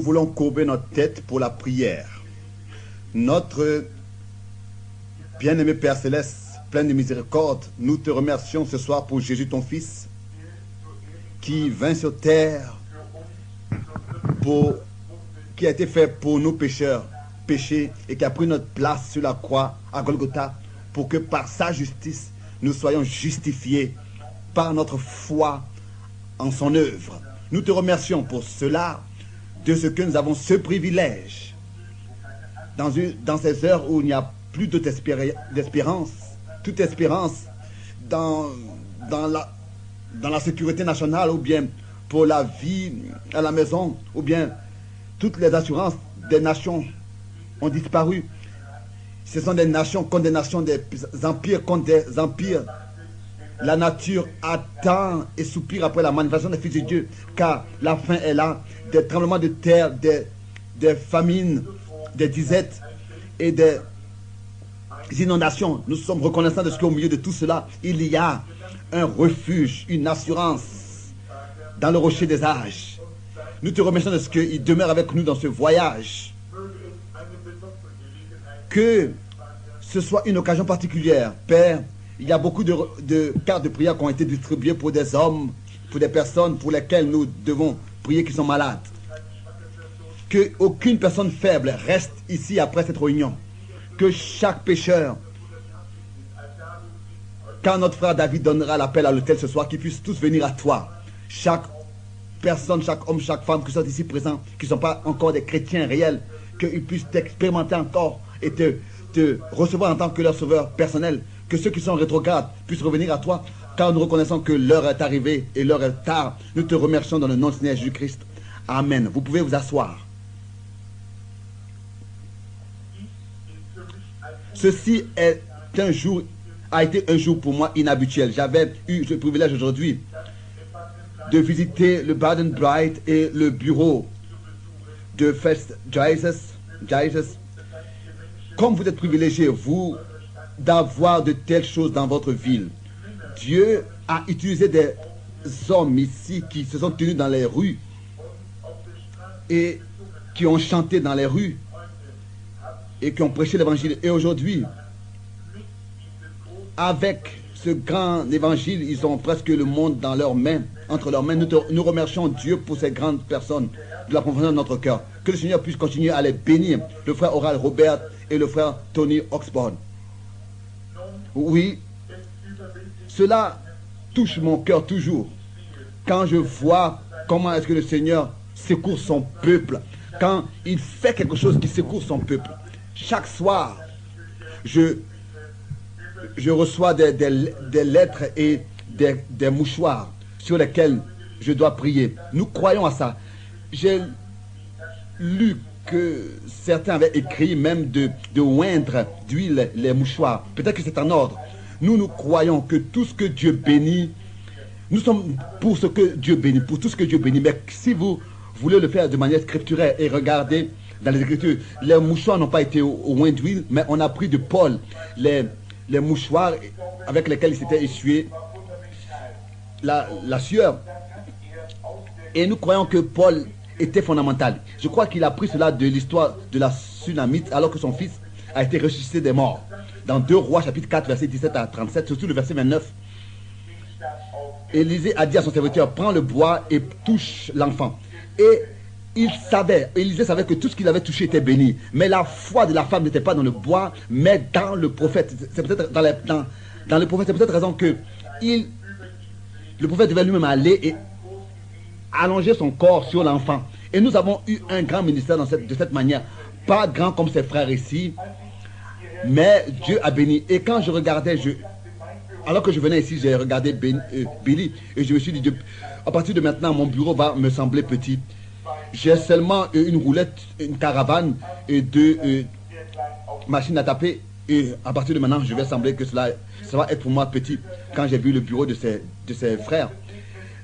voulons courber notre tête pour la prière. Notre bien-aimé Père Céleste, plein de miséricorde, nous te remercions ce soir pour Jésus ton Fils, qui vint sur terre, qui a été fait pour nos pécheurs, péchés, et qui a pris notre place sur la croix à Golgotha, pour que par sa justice, nous soyons justifiés par notre foi en son œuvre. Nous te remercions pour cela, de ce que nous avons ce privilège, dans ces heures où il n'y a plus d'espérance, toute espérance dans la sécurité nationale, ou bien pour la vie à la maison, ou bien toutes les assurances des nations ont disparu. Ce sont des nations contre des nations, des empires contre des empires. La nature attend et soupire après la manifestation des fils de Dieu, car la fin est là. Des tremblements de terre, des famines, des disettes et des inondations. Nous sommes reconnaissants de ce qu'au milieu de tout cela, il y a un refuge, une assurance dans le rocher des âges. Nous te remercions de ce qu'il demeure avec nous dans ce voyage. Que ce soit une occasion particulière, Père. Il y a beaucoup de cartes de prière qui ont été distribuées pour des hommes, pour des personnes pour lesquelles nous devons prier qui sont malades. Que aucune personne faible reste ici après cette réunion. Que chaque pécheur, quand notre frère David donnera l'appel à l'autel ce soir, qu'ils puissent tous venir à toi. Chaque personne, chaque homme, chaque femme qui sont ici présents, qui ne sont pas encore des chrétiens réels, qu'ils puissent t'expérimenter encore et te recevoir en tant que leur sauveur personnel. Que ceux qui sont rétrogrades puissent revenir à toi, car nous reconnaissons que l'heure est arrivée et l'heure est tard. Nous te remercions dans le nom de Seigneur Jésus-Christ. Amen. Vous pouvez vous asseoir. Ceci a été un jour pour moi inhabituel. J'avais eu le privilège aujourd'hui de visiter le Baden Bright et le bureau de First Jesus. Comme vous êtes privilégiés, vous, d'avoir de telles choses dans votre ville. Dieu a utilisé des hommes ici qui se sont tenus dans les rues et qui ont chanté dans les rues et qui ont prêché l'évangile. Et aujourd'hui, avec ce grand évangile, ils ont presque le monde dans leurs mains, entre leurs mains. Nous remercions Dieu pour ces grandes personnes de la profondeur de notre cœur. Que le Seigneur puisse continuer à les bénir. Le frère Oral Robert et le frère Tony Oxborn. Oui, cela touche mon cœur toujours. Quand je vois comment est-ce que le Seigneur secourt son peuple, quand il fait quelque chose qui secourt son peuple. Chaque soir, je reçois des lettres et des mouchoirs sur lesquels je dois prier. Nous croyons à ça. J'ai lu que certains avaient écrit même de oindre d'huile les mouchoirs. Peut-être que c'est en ordre. Nous croyons que tout ce que Dieu bénit, nous sommes pour ce que Dieu bénit, pour tout ce que Dieu bénit. Mais si vous voulez le faire de manière scripturaire et regarder dans les Écritures, les mouchoirs n'ont pas été oints d'huile, mais on a pris de Paul les mouchoirs avec lesquels il s'était essuyé la sueur. Et nous croyons que Paul était fondamental. Je crois qu'il a pris cela de l'histoire de la Sunamite alors que son fils a été ressuscité des morts. Dans 2 Rois chapitre 4 verset 17 à 37, surtout le verset 29. Élisée a dit à son serviteur, prends le bois et touche l'enfant. Et Élisée savait que tout ce qu'il avait touché était béni. Mais la foi de la femme n'était pas dans le bois, mais dans le prophète. C'est peut-être dans le prophète, c'est peut-être raison que le prophète devait lui-même aller et allonger son corps sur l'enfant. Et nous avons eu un grand ministère de cette manière. Pas grand comme ses frères ici, mais Dieu a béni. Et quand je regardais, alors que je venais ici, j'ai regardé Billy et je me suis dit, à partir de maintenant, mon bureau va me sembler petit. J'ai seulement une roulette, une caravane et 2 machines à taper. Et à partir de maintenant, je vais sembler que ça va être pour moi petit quand j'ai vu le bureau de ses frères.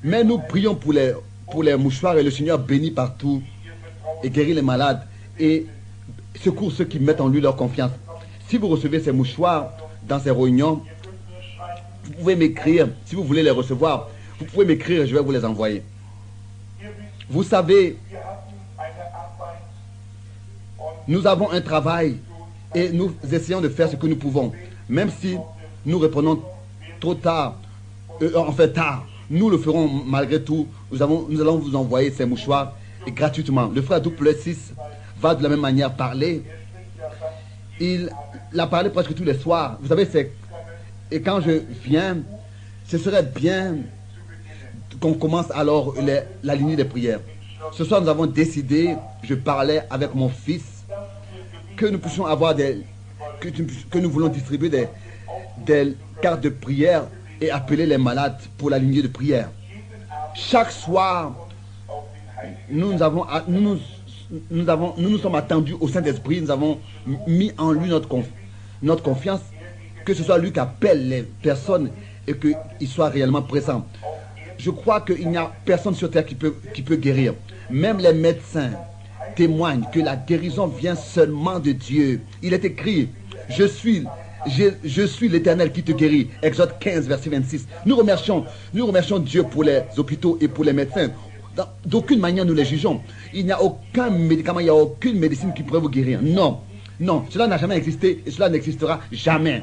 Mais nous prions pour les mouchoirs et le Seigneur bénit partout et guérit les malades et secourt ceux qui mettent en lui leur confiance. Si vous recevez ces mouchoirs dans ces réunions, vous pouvez m'écrire. Si vous voulez les recevoir, vous pouvez m'écrire et je vais vous les envoyer. Vous savez, Nous avons un travail et nous essayons de faire ce que nous pouvons. Même si nous répondons trop tard, enfin tard, nous le ferons malgré tout. Nous allons vous envoyer ces mouchoirs et gratuitement. Le frère Duplessis va de la même manière parler. Il a parlé presque tous les soirs. Vous savez, et quand je viens, ce serait bien qu'on commence alors la lignée des prières. Ce soir, nous avons décidé, je parlais avec mon fils, que nous puissions avoir que nous voulons distribuer des cartes de prière et appeler les malades pour la lignée de prière. Chaque soir, nous nous sommes attendus au Saint-Esprit, nous avons mis en lui notre confiance, que ce soit lui qui appelle les personnes et qu'il soit réellement présent. Je crois qu'il n'y a personne sur terre qui peut guérir. Même les médecins témoignent que la guérison vient seulement de Dieu. Il est écrit, je suis l'Éternel qui te guérit. Exode 15, verset 26. Nous remercions Dieu pour les hôpitaux et pour les médecins. D'aucune manière nous les jugeons. Il n'y a aucun médicament, il n'y a aucune médecine qui pourrait vous guérir. Non, non, cela n'a jamais existé et cela n'existera jamais.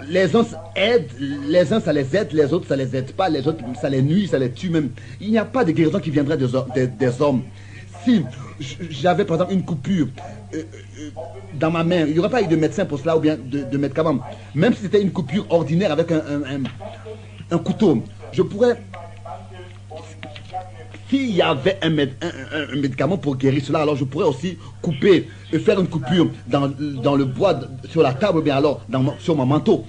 Les uns aident, les uns ça les aide, les autres ça les aide pas, les autres ça les nuit, ça les tue même. Il n'y a pas de guérison qui viendrait des hommes. Si j'avais par exemple une coupure dans ma main, il n'y aurait pas eu de médecin pour cela ou bien de médicament. Même si c'était une coupure ordinaire avec un couteau, je pourrais... S'il y avait un médicament pour guérir cela, alors je pourrais aussi couper et faire une coupure dans le bois sur la table ou bien alors sur mon manteau.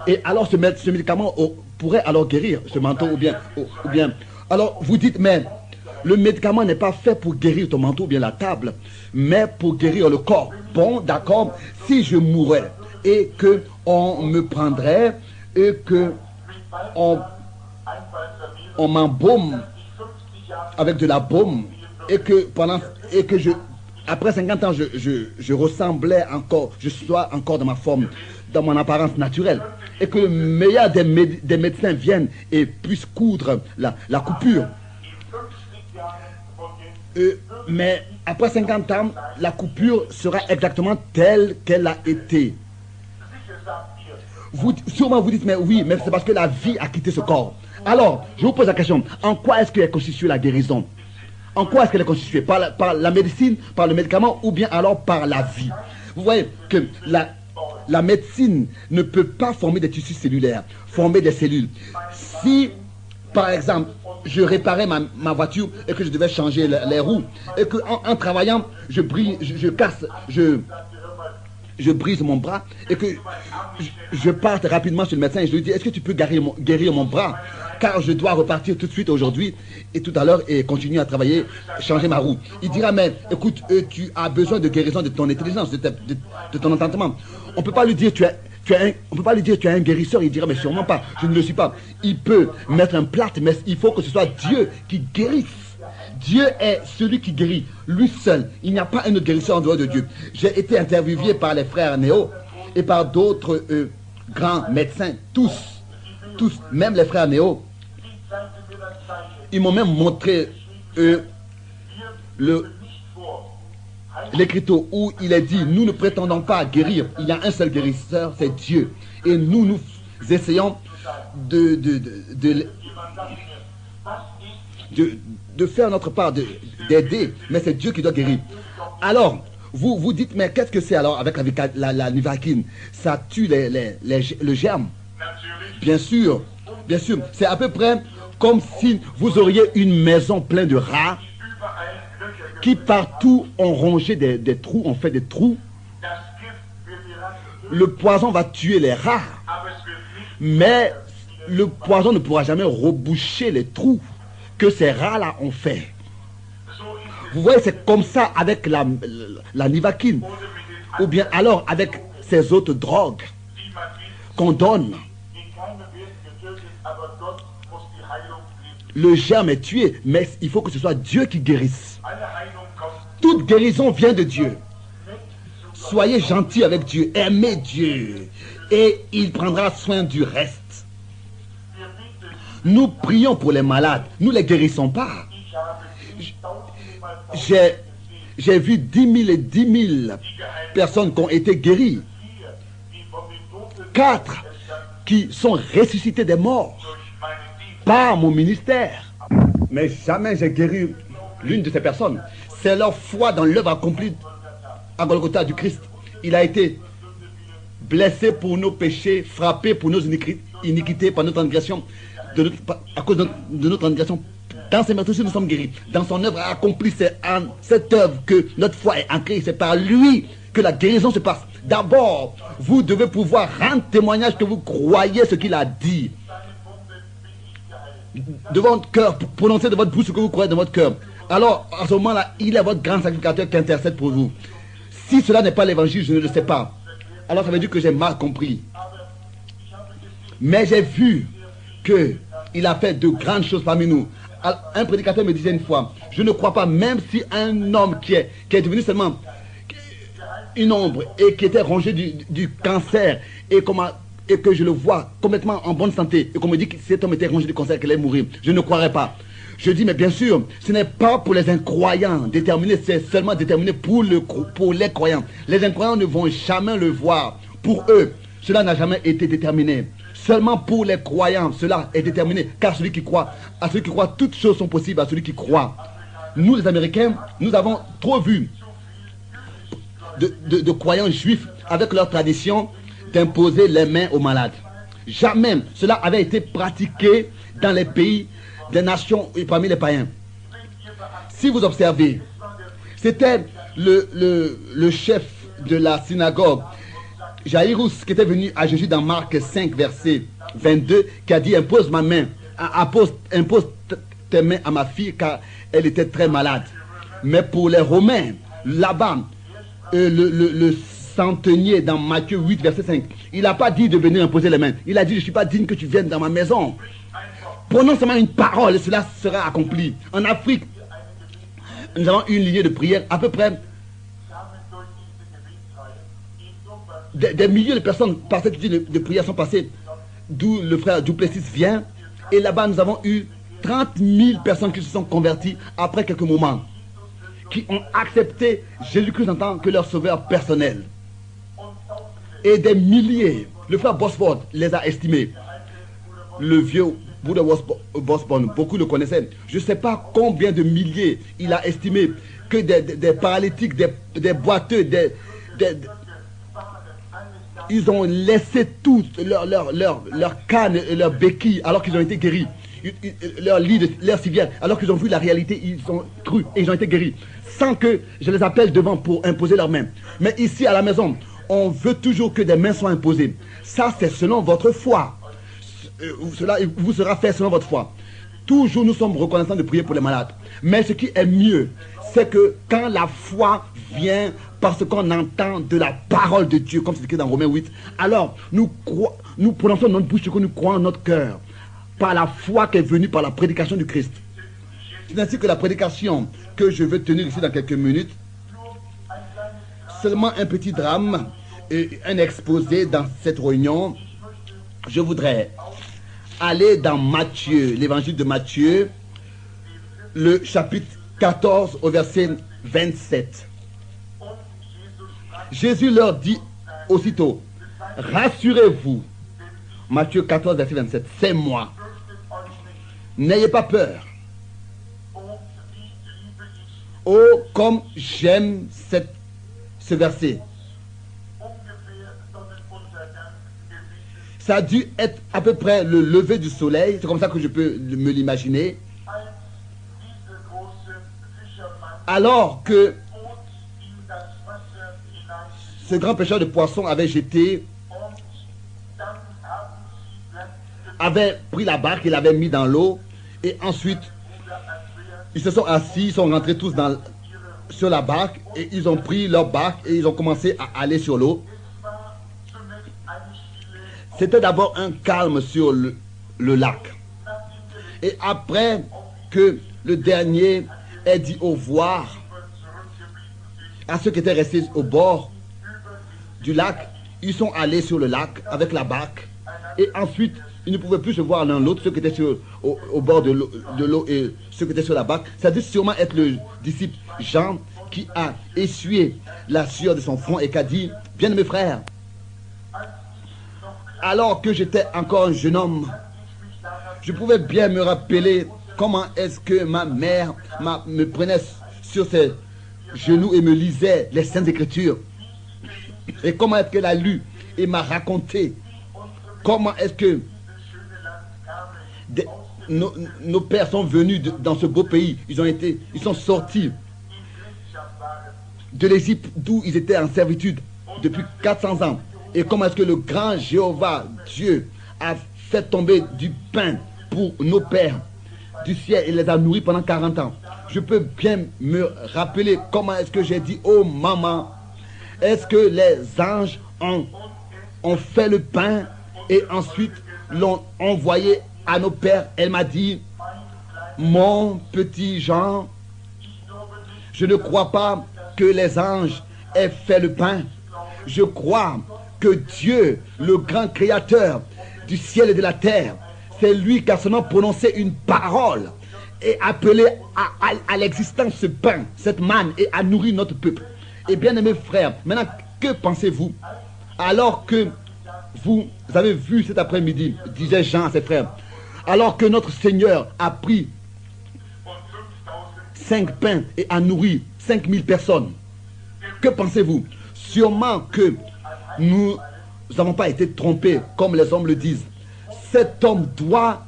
Et alors ce médicament pourrait alors guérir ce manteau ou bien. Alors vous dites, mais le médicament n'est pas fait pour guérir ton manteau ou bien la table, mais pour guérir le corps. Bon, d'accord, si je mourais et qu'on me prendrait et qu'on m'embaume avec de la baume et que après 50 ans je ressemblais encore, je sois encore dans ma forme, dans mon apparence naturelle et que le meilleur des médecins viennent et puissent coudre la coupure. Mais après 50 ans, la coupure sera exactement telle qu'elle a été. Sûrement vous dites, mais oui, mais c'est parce que la vie a quitté ce corps. Alors, je vous pose la question, en quoi est-ce qu'elle constitue la guérison? En quoi est-ce qu'elle est constituée? Par la médecine, par le médicament ou bien alors par la vie? Vous voyez que la médecine ne peut pas former des tissus cellulaires, former des cellules. Si, par exemple, je réparais ma voiture et que je devais changer les roues et qu'en travaillant, je brise mon bras et que je parte rapidement chez le médecin et je lui dis, est-ce que tu peux guérir mon bras? Car je dois repartir tout de suite aujourd'hui et tout à l'heure et continuer à travailler, changer ma roue. Il dira, mais écoute, tu as besoin de guérison de ton intelligence, de ton entendement. On ne peut pas lui dire, tu es un guérisseur. Il dira, mais sûrement pas, je ne le suis pas. Il peut mettre un plâtre, mais il faut que ce soit Dieu qui guérisse. Dieu est celui qui guérit, lui seul. Il n'y a pas un autre guérisseur en dehors de Dieu. J'ai été interviewé par les frères Néo et par d'autres grands médecins, tous, même les frères Néo. Ils m'ont même montré l'écriteau où il est dit, nous ne prétendons pas à guérir. Il y a un seul guérisseur, c'est Dieu. Et nous essayons de faire notre part, d'aider, mais c'est Dieu qui doit guérir. Alors, vous dites, mais qu'est-ce que c'est alors avec la Nivaquine? Ça tue le germe. Bien sûr, c'est à peu près comme si vous auriez une maison pleine de rats qui partout ont rongé des trous, ont fait des trous. Le poison va tuer les rats, mais le poison ne pourra jamais reboucher les trous que ces rats-là ont fait. Vous voyez, c'est comme ça avec la Nivaquine, ou bien alors avec ces autres drogues qu'on donne. Le germe est tué, mais il faut que ce soit Dieu qui guérisse. Toute guérison vient de Dieu. Soyez gentils avec Dieu, aimez Dieu, et il prendra soin du reste. Nous prions pour les malades, nous ne les guérissons pas. J'ai vu 10 000 et 10 000 personnes qui ont été guéries. 4 qui sont ressuscités des morts par mon ministère. Mais jamais j'ai guéri l'une de ces personnes. C'est leur foi dans l'œuvre accomplie à Golgotha du Christ. Il a été blessé pour nos péchés, frappé pour nos iniquités, par notre transgression, à cause de notre transgression. Dans ses meurtrissures, nous sommes guéris. Dans son œuvre accomplie, c'est en cette œuvre que notre foi est ancrée. C'est par lui que la guérison se passe. D'abord, vous devez pouvoir rendre témoignage que vous croyez ce qu'il a dit. De votre cœur, prononcer de votre bouche ce que vous croyez de votre cœur. Alors, à ce moment-là, il est votre grand sacrificateur qui intercède pour vous. Si cela n'est pas l'évangile, je ne le sais pas. Alors ça veut dire que j'ai mal compris. Mais j'ai vu qu'il a fait de grandes choses parmi nous. Un prédicateur me disait une fois, je ne crois pas, même si un homme qui est devenu seulement une ombre et qui était rongé du cancer et que je le vois complètement en bonne santé et qu'on me dit que cet homme était rongé du cancer, qu'il allait mourir, je ne croirais pas. Je dis, mais bien sûr, ce n'est pas pour les incroyants déterminés, c'est seulement déterminé pour les croyants. Les incroyants ne vont jamais le voir. Pour eux, cela n'a jamais été déterminé. Seulement pour les croyants, cela est déterminé. Car à celui qui croit, toutes choses sont possibles à celui qui croit. Nous, les Américains, nous avons trop vu de croyants juifs avec leur tradition d'imposer les mains aux malades. Jamais cela avait été pratiqué dans les pays des nations et parmi les païens. Si vous observez, c'était le chef de la synagogue, Jairus, qui était venu à Jésus dans Marc 5, verset 22, qui a dit, impose tes mains à ma fille, car elle était très malade. Mais pour les Romains, là-bas, le centenier dans Matthieu 8, verset 5, il n'a pas dit de venir imposer les mains. Il a dit, je ne suis pas digne que tu viennes dans ma maison. Prononce seulement une parole et cela sera accompli. En Afrique, nous avons une lignée de prière, à peu près des milliers de personnes par cette lignée de prière sont passées, d'où le frère Duplessis vient. Et là-bas, nous avons eu 30 000 personnes qui se sont converties après quelques moments, qui ont accepté Jésus-Christ en tant que leur sauveur personnel. Et des milliers, le frère Bosford les a estimés. Le vieux Bouddha Bosborn, beaucoup le connaissaient. Je ne sais pas combien de milliers il a estimé que des paralytiques, des boiteux, ils ont laissé tout, leur canne et leur béquille alors qu'ils ont été guéris. Leur lit, leur civière, alors qu'ils ont vu la réalité, ils ont cru et ils ont été guéris. Sans que je les appelle devant pour imposer leurs mains. Mais ici à la maison, on veut toujours que des mains soient imposées. Ça, c'est selon votre foi. Cela vous sera fait selon votre foi. Toujours nous sommes reconnaissants de prier pour les malades. Mais ce qui est mieux, c'est que quand la foi vient parce qu'on entend de la parole de Dieu, comme c'est écrit dans Romains 8, alors nous prononçons notre bouche ce que nous croyons en notre cœur, par la foi qui est venue par la prédication du Christ. C'est ainsi que la prédication que je veux tenir ici dans quelques minutes, seulement un petit drame et un exposé dans cette réunion. Je voudrais aller dans Matthieu, l'évangile de Matthieu, le chapitre 14 au verset 27. Jésus leur dit aussitôt, rassurez-vous, Matthieu 14, verset 27, c'est moi. N'ayez pas peur. Oh, comme j'aime ce verset. Ça a dû être à peu près le lever du soleil, c'est comme ça que je peux me l'imaginer. Alors que ce grand pêcheur de poissons avait pris la barque, il l'avait mis dans l'eau, et ensuite, ils se sont assis, ils sont rentrés tous sur la barque, et ils ont pris leur barque, et ils ont commencé à aller sur l'eau. C'était d'abord un calme sur le lac. Et après que le dernier ait dit au revoir à ceux qui étaient restés au bord du lac, ils sont allés sur le lac avec la barque. Et ensuite, ils ne pouvaient plus se voir l'un l'autre, ceux qui étaient au bord de l'eau et ceux qui étaient sur la barque. Ça a dû sûrement être le disciple Jean qui a essuyé la sueur de son front et qui a dit, bien-aimés frères, alors que j'étais encore un jeune homme, je pouvais bien me rappeler comment est-ce que ma mère me prenait sur ses genoux et me lisait les Saintes Écritures. Et comment est-ce qu'elle a lu et m'a raconté comment est-ce que nos pères sont venus dans ce beau pays. Ils sont sortis de l'Égypte d'où ils étaient en servitude depuis 400 ans. Et comment est-ce que le grand Jéhovah, Dieu, a fait tomber du pain pour nos pères du ciel et les a nourris pendant 40 ans. Je peux bien me rappeler comment est-ce que j'ai dit, oh maman, est-ce que les anges ont fait le pain et ensuite l'ont envoyé à nos pères. Elle m'a dit, mon petit Jean, je ne crois pas que les anges aient fait le pain. Je crois que Dieu, le grand créateur du ciel et de la terre, c'est lui qui a seulement prononcé une parole et appelé à l'existence ce pain, cette manne, et a nourri notre peuple. Et bien aimés frères, maintenant que pensez-vous alors que vous avez vu cet après-midi, disait Jean à ses frères, alors que notre Seigneur a pris 5 pains et a nourri 5000 personnes. Que pensez-vous? Sûrement que nous n'avons pas été trompés comme les hommes le disent. Cet homme doit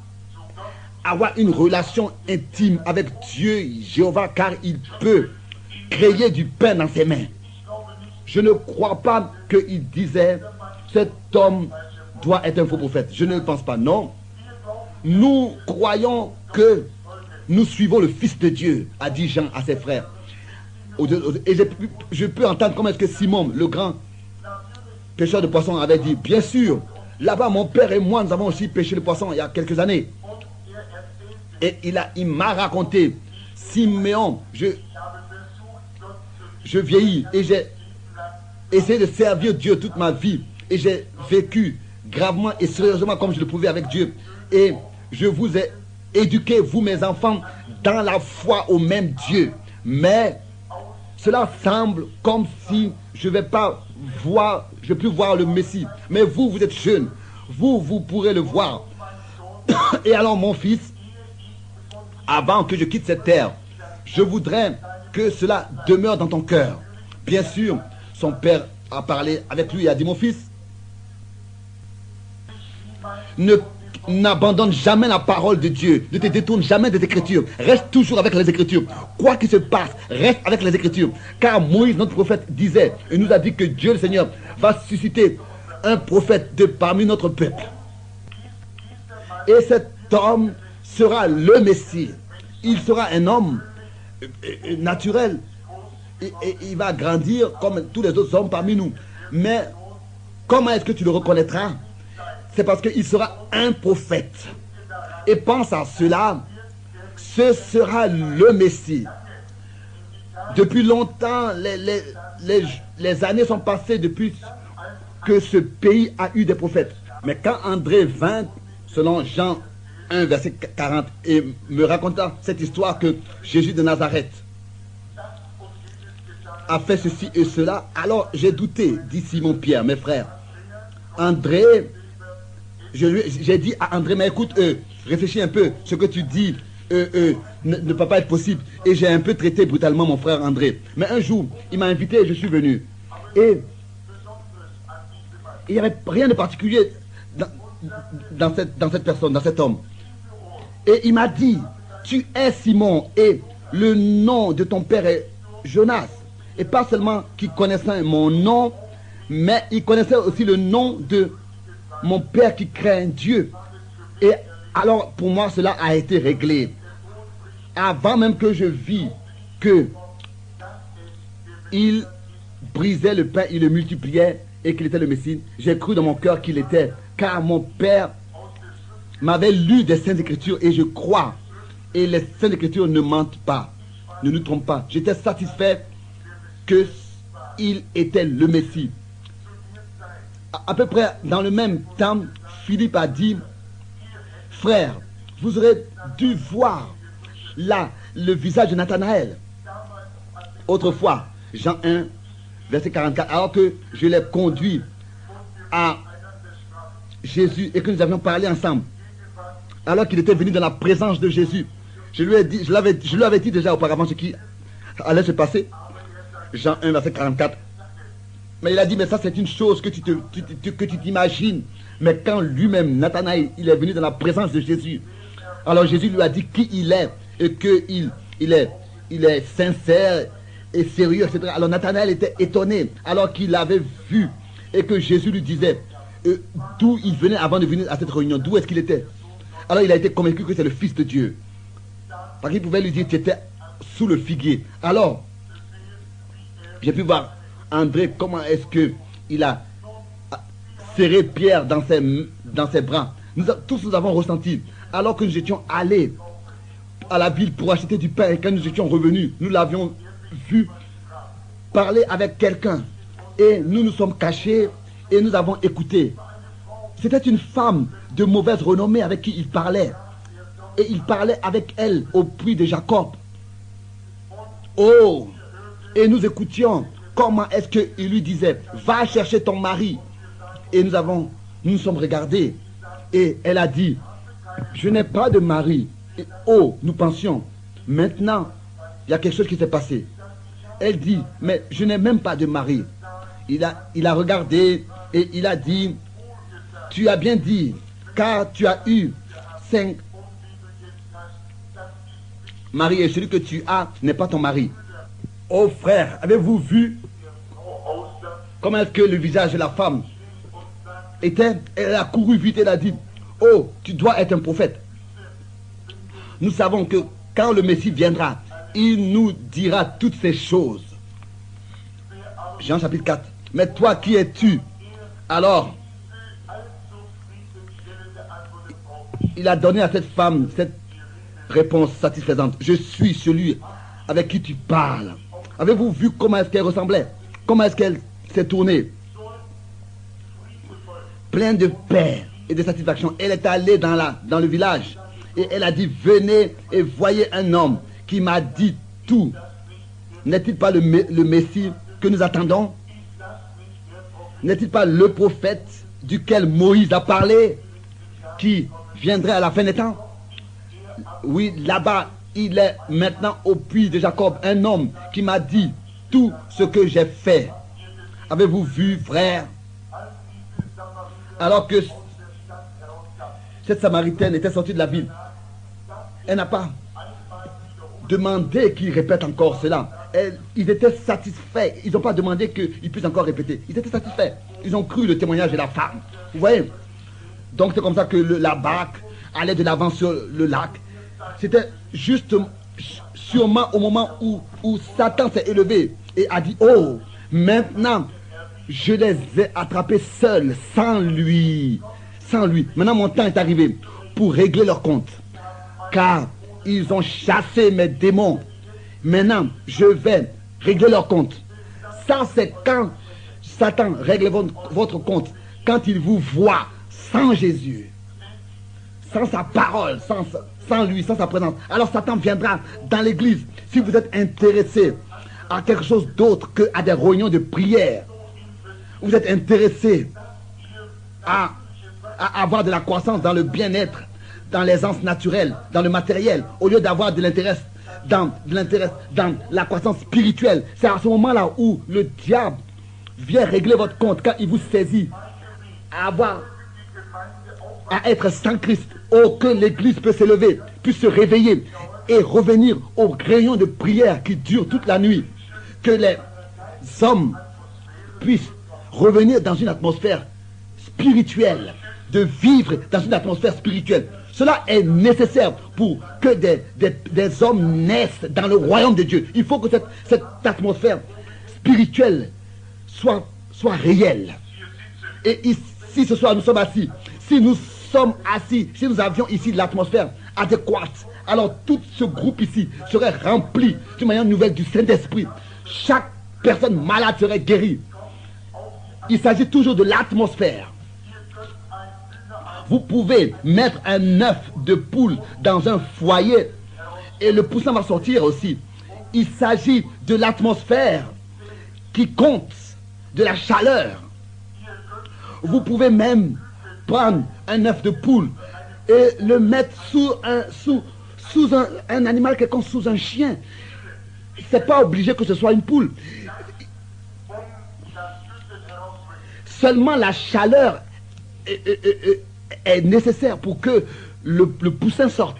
avoir une relation intime avec Dieu, Jéhovah, car il peut créer du pain dans ses mains. Je ne crois pas qu'il disait cet homme doit être un faux prophète. Je ne le pense pas, non. Nous croyons que nous suivons le Fils de Dieu, a dit Jean à ses frères. Et je peux entendre comment est-ce que Simon, le grand pêcheur de poissons, avait dit, bien sûr, là-bas mon père et moi nous avons aussi pêché le poisson il y a quelques années. Et il m'a raconté, Siméon, je vieillis et j'ai essayé de servir Dieu toute ma vie et j'ai vécu gravement et sérieusement comme je le pouvais avec Dieu. Et je vous ai éduqué, vous mes enfants, dans la foi au même Dieu. Mais cela semble comme si je ne vais plus voir le Messie. Mais vous, vous êtes jeunes. Vous pourrez le voir. Et alors mon fils, avant que je quitte cette terre, je voudrais que cela demeure dans ton cœur. Bien sûr, son père a parlé avec lui et a dit, mon fils, n'abandonne jamais la parole de Dieu. Ne te détourne jamais des Écritures. Reste toujours avec les Écritures. Quoi qu'il se passe, reste avec les Écritures. Car Moïse, notre prophète, disait, et nous a dit que Dieu le Seigneur va susciter un prophète de parmi notre peuple. Et cet homme sera le Messie. Il sera un homme naturel. Et il va grandir comme tous les autres hommes parmi nous. Mais comment est-ce que tu le reconnaîtras? C'est parce qu'il sera un prophète. Et pense à cela, ce sera le Messie. Depuis longtemps, les années sont passées depuis que ce pays a eu des prophètes. Mais quand André vint, selon Jean 1, verset 40, et me raconta cette histoire que Jésus de Nazareth a fait ceci et cela, alors j'ai douté, dit Simon-Pierre, mes frères. André, j'ai dit à André, mais écoute, réfléchis un peu, ce que tu dis ne peut pas être possible. Et j'ai un peu traité brutalement mon frère André. Mais un jour, il m'a invité et je suis venu. Et il n'y avait rien de particulier dans cette personne, dans cet homme. Et il m'a dit, tu es Simon et le nom de ton père est Jonas. Et pas seulement qu'il connaissait mon nom, mais il connaissait aussi le nom de mon père qui craint Dieu. Et alors pour moi cela a été réglé. Avant même que je vis que il brisait le pain, il le multipliait et qu'il était le Messie, j'ai cru dans mon cœur qu'il était. Car mon père m'avait lu des Saintes Écritures et je crois. Et les Saintes Écritures ne mentent pas, ne nous trompent pas. J'étais satisfait qu'il était le Messie. À peu près dans le même temps, Philippe a dit, frère, vous aurez dû voir là le visage de Nathanaël. Autrefois, Jean 1, verset 44, alors que je l'ai conduit à Jésus et que nous avions parlé ensemble, alors qu'il était venu dans la présence de Jésus, je lui avais dit déjà auparavant ce qui allait se passer. Jean 1, verset 44. Mais il a dit, mais ça c'est une chose que tu t'imagines. Mais quand lui-même, Nathanaël, il est venu dans la présence de Jésus, alors Jésus lui a dit qui il est et qu'il est sincère et sérieux, etc. Alors Nathanaël était étonné alors qu'il avait vu et que Jésus lui disait d'où il venait avant de venir à cette réunion, d'où est-ce qu'il était. Alors il a été convaincu que c'est le Fils de Dieu. Parce qu'il pouvait lui dire, tu étais sous le figuier. Alors, j'ai pu voir André, comment est-ce qu'il a serré Pierre dans ses bras. Tous nous avons ressenti. Alors que nous étions allés à la ville pour acheter du pain et quand nous étions revenus, nous l'avions vu parler avec quelqu'un. Et nous nous sommes cachés et nous avons écouté. C'était une femme de mauvaise renommée avec qui il parlait. Et il parlait avec elle au puits de Jacob. Oh! Et nous écoutions comment est-ce qu'il lui disait, va chercher ton mari. Et nous nous sommes regardés. Et elle a dit, je n'ai pas de mari. Et, oh, nous pensions, maintenant, il y a quelque chose qui s'est passé. Elle dit, mais je n'ai même pas de mari. Il a regardé et il a dit, tu as bien dit, car tu as eu 5 maris et celui que tu as n'est pas ton mari. Oh frère, avez-vous vu comment est-ce que le visage de la femme était? Elle a couru vite, elle a dit, oh, tu dois être un prophète. Nous savons que quand le Messie viendra, il nous dira toutes ces choses. Jean chapitre 4. Mais toi, qui es-tu? Alors, il a donné à cette femme cette réponse satisfaisante. Je suis celui avec qui tu parles. Avez-vous vu comment est-ce qu'elle ressemblait? Comment est-ce qu'elle s'est tournée? Pleine de paix et de satisfaction. Elle est allée dans le village et elle a dit, venez et voyez un homme qui m'a dit tout. N'est-il pas le Messie que nous attendons? N'est-il pas le prophète duquel Moïse a parlé, qui viendrait à la fin des temps? Oui, là-bas, il est maintenant au puits de Jacob, un homme qui m'a dit tout ce que j'ai fait. Avez-vous vu, frère? Alors que cette Samaritaine était sortie de la ville, elle n'a pas demandé qu'il répète encore cela. Ils étaient satisfaits. Ils n'ont pas demandé qu'il puisse encore répéter. Ils étaient satisfaits. Ils ont cru le témoignage de la femme. Vous voyez? Donc c'est comme ça que la barque allait de l'avant sur le lac. C'était juste sûrement au moment où Satan s'est élevé et a dit, oh, maintenant, je les ai attrapés seuls, sans lui. Sans lui. Maintenant, mon temps est arrivé pour régler leur compte. Car ils ont chassé mes démons. Maintenant, je vais régler leur compte. Ça, c'est quand Satan règle votre compte. Quand il vous voit sans Jésus, sans sa parole, sans lui, sans sa présence. Alors Satan viendra dans l'église. Si vous êtes intéressé à quelque chose d'autre qu'à des réunions de prière, vous êtes intéressé à avoir de la croissance dans le bien-être, dans l'aisance naturelle, dans le matériel, au lieu d'avoir de l'intérêt dans la croissance spirituelle. C'est à ce moment-là où le diable vient régler votre compte, quand il vous saisit à être sans Christ. Oh, que l'église peut s'élever, puisse se réveiller et revenir aux réunions de prière qui durent toute la nuit. Que les hommes puissent revenir dans une atmosphère spirituelle, de vivre dans une atmosphère spirituelle. Cela est nécessaire pour que des hommes naissent dans le royaume de Dieu. Il faut que cette atmosphère spirituelle soit réelle. Et ici, ce soir, nous sommes assis. Si nous sommes assis, si nous avions ici l'atmosphère adéquate, alors tout ce groupe ici serait rempli d'une manière nouvelle du Saint-Esprit. Chaque personne malade serait guérie. Il s'agit toujours de l'atmosphère. Vous pouvez mettre un œuf de poule dans un foyer et le poussin va sortir aussi. il s'agit de l'atmosphère qui compte, de la chaleur. Vous pouvez même prendre un œuf de poule et le mettre sous un animal quelconque, sous un chien. C'est pas obligé que ce soit une poule. Seulement la chaleur est nécessaire pour que le poussin sorte.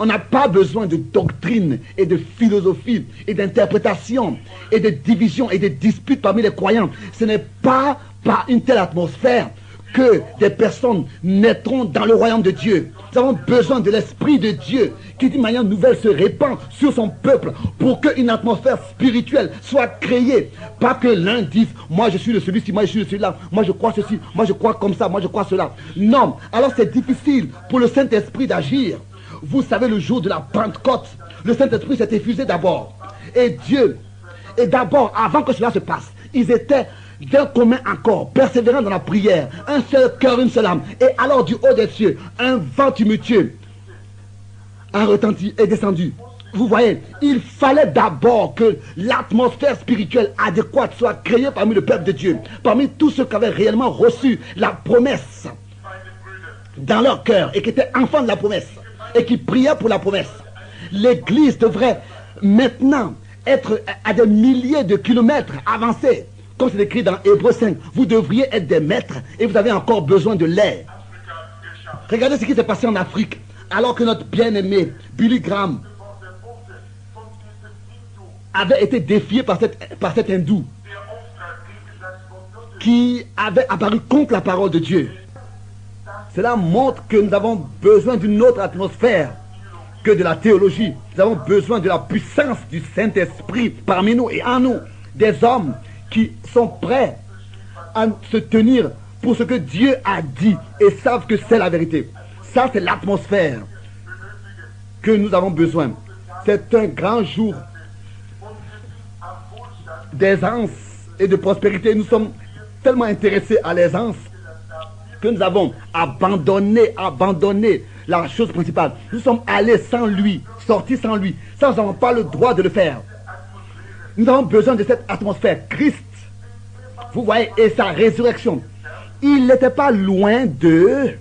On n'a pas besoin de doctrine et de philosophie et d'interprétation et de division et de disputes parmi les croyants. Ce n'est pas par une telle atmosphère que des personnes naîtront dans le royaume de Dieu. Nous avons besoin de l'Esprit de Dieu qui d'une manière nouvelle se répand sur son peuple pour qu'une atmosphère spirituelle soit créée. Pas que l'un dise, moi je suis de celui-ci, moi je suis de celui-là, moi je crois ceci, moi je crois comme ça, moi je crois cela. Non, alors c'est difficile pour le Saint-Esprit d'agir. Vous savez, le jour de la Pentecôte, le Saint-Esprit s'est effusé d'abord. Et Dieu, et d'abord, avant que cela se passe, ils étaient d'un commun accord, persévérant dans la prière, un seul cœur, une seule âme. Et alors du haut des cieux, un vent tumultueux a retenti et descendu. Vous voyez, il fallait d'abord que l'atmosphère spirituelle adéquate soit créée parmi le peuple de Dieu, parmi tous ceux qui avaient réellement reçu la promesse dans leur cœur et qui étaient enfants de la promesse et qui priaient pour la promesse. L'Église devrait maintenant être à des milliers de kilomètres avancés. Comme c'est écrit dans Hébreux 5, vous devriez être des maîtres et vous avez encore besoin de l'air. Regardez ce qui s'est passé en Afrique, alors que notre bien-aimé Billy Graham avait été défié par cet hindou qui avait apparu contre la parole de Dieu. Cela montre que nous avons besoin d'une autre atmosphère que de la théologie. Nous avons besoin de la puissance du Saint-Esprit parmi nous et en nous. Des hommes qui sont prêts à se tenir pour ce que Dieu a dit et savent que c'est la vérité. Ça, c'est l'atmosphère que nous avons besoin. C'est un grand jour d'aisance et de prospérité. Nous sommes tellement intéressés à l'aisance que nous avons abandonné la chose principale. Nous sommes allés sans lui, sortis sans lui. Ça, nous n'avons pas le droit de le faire. Nous avons besoin de cette atmosphère. Christ, vous voyez, et sa résurrection. Il n'était pas loin d'eux,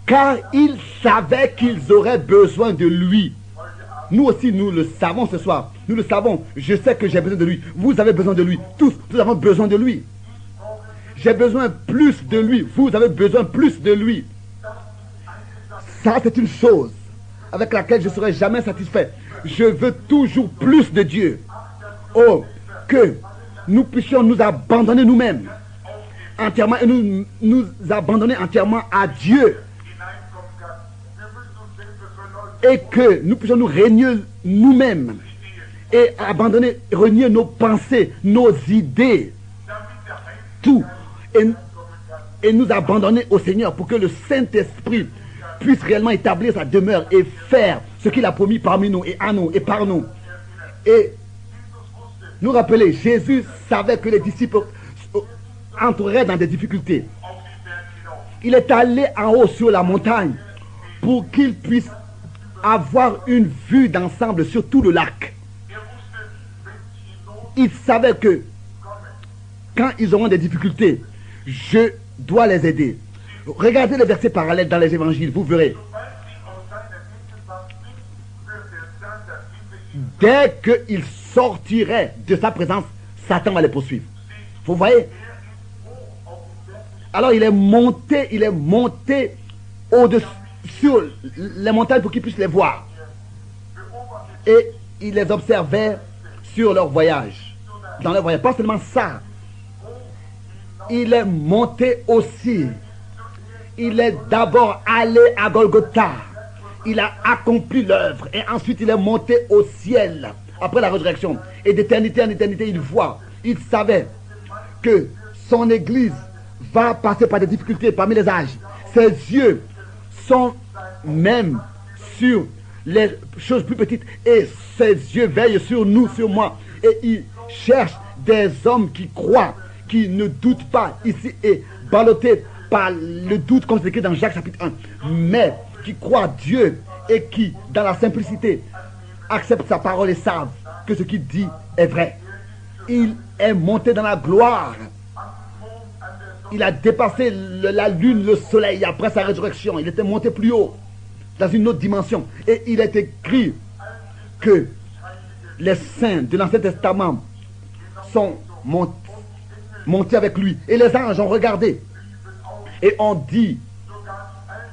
car il savait qu'ils auraient besoin de lui. Nous aussi, nous le savons ce soir. Nous le savons. Je sais que j'ai besoin de lui. Vous avez besoin de lui. Tous, nous avons besoin de lui. J'ai besoin plus de lui. Vous avez besoin plus de lui. Ça, c'est une chose avec laquelle je ne serai jamais satisfait. Je veux toujours plus de Dieu. Oh, que nous puissions nous abandonner nous-mêmes entièrement et nous abandonner entièrement à Dieu. Et que nous puissions nous régner nous-mêmes et abandonner, renier nos pensées, nos idées, tout. Et nous abandonner au Seigneur pour que le Saint-Esprit puisse réellement établir sa demeure et faire ce qu'il a promis parmi nous et à nous et par nous. Et nous rappeler, Jésus savait que les disciples entreraient dans des difficultés. Il est allé en haut sur la montagne pour qu'il puisse avoir une vue d'ensemble sur tout le lac. Il savait que quand ils auront des difficultés, je dois les aider. Regardez les versets parallèles dans les évangiles, vous verrez. Dès qu'ils sortiraient de sa présence, Satan va les poursuivre. Vous voyez? Alors il est monté au-dessus sur les montagnes pour qu'ils puissent les voir. Et il les observait sur leur voyage. Dans leur voyage. Pas seulement ça. Il est monté aussi. Il est d'abord allé à Golgotha. Il a accompli l'œuvre. Et ensuite il est monté au ciel. Après la résurrection. Et d'éternité en éternité, il voit. Il savait que son église va passer par des difficultés parmi les âges. Ses yeux sont même sur les choses plus petites. Et ses yeux veillent sur nous, sur moi. Et il cherche des hommes qui croient, qui ne doutent pas ici et ballottés par le doute comme c'est écrit dans Jacques chapitre 1, mais qui croient Dieu et qui, dans la simplicité, acceptent sa parole et savent que ce qu'il dit est vrai. Il est monté dans la gloire. Il a dépassé la lune, le soleil après sa résurrection. Il était monté plus haut, dans une autre dimension. Et il est écrit que les saints de l'Ancien Testament sont montés avec lui. Et les anges ont regardé. Et on dit,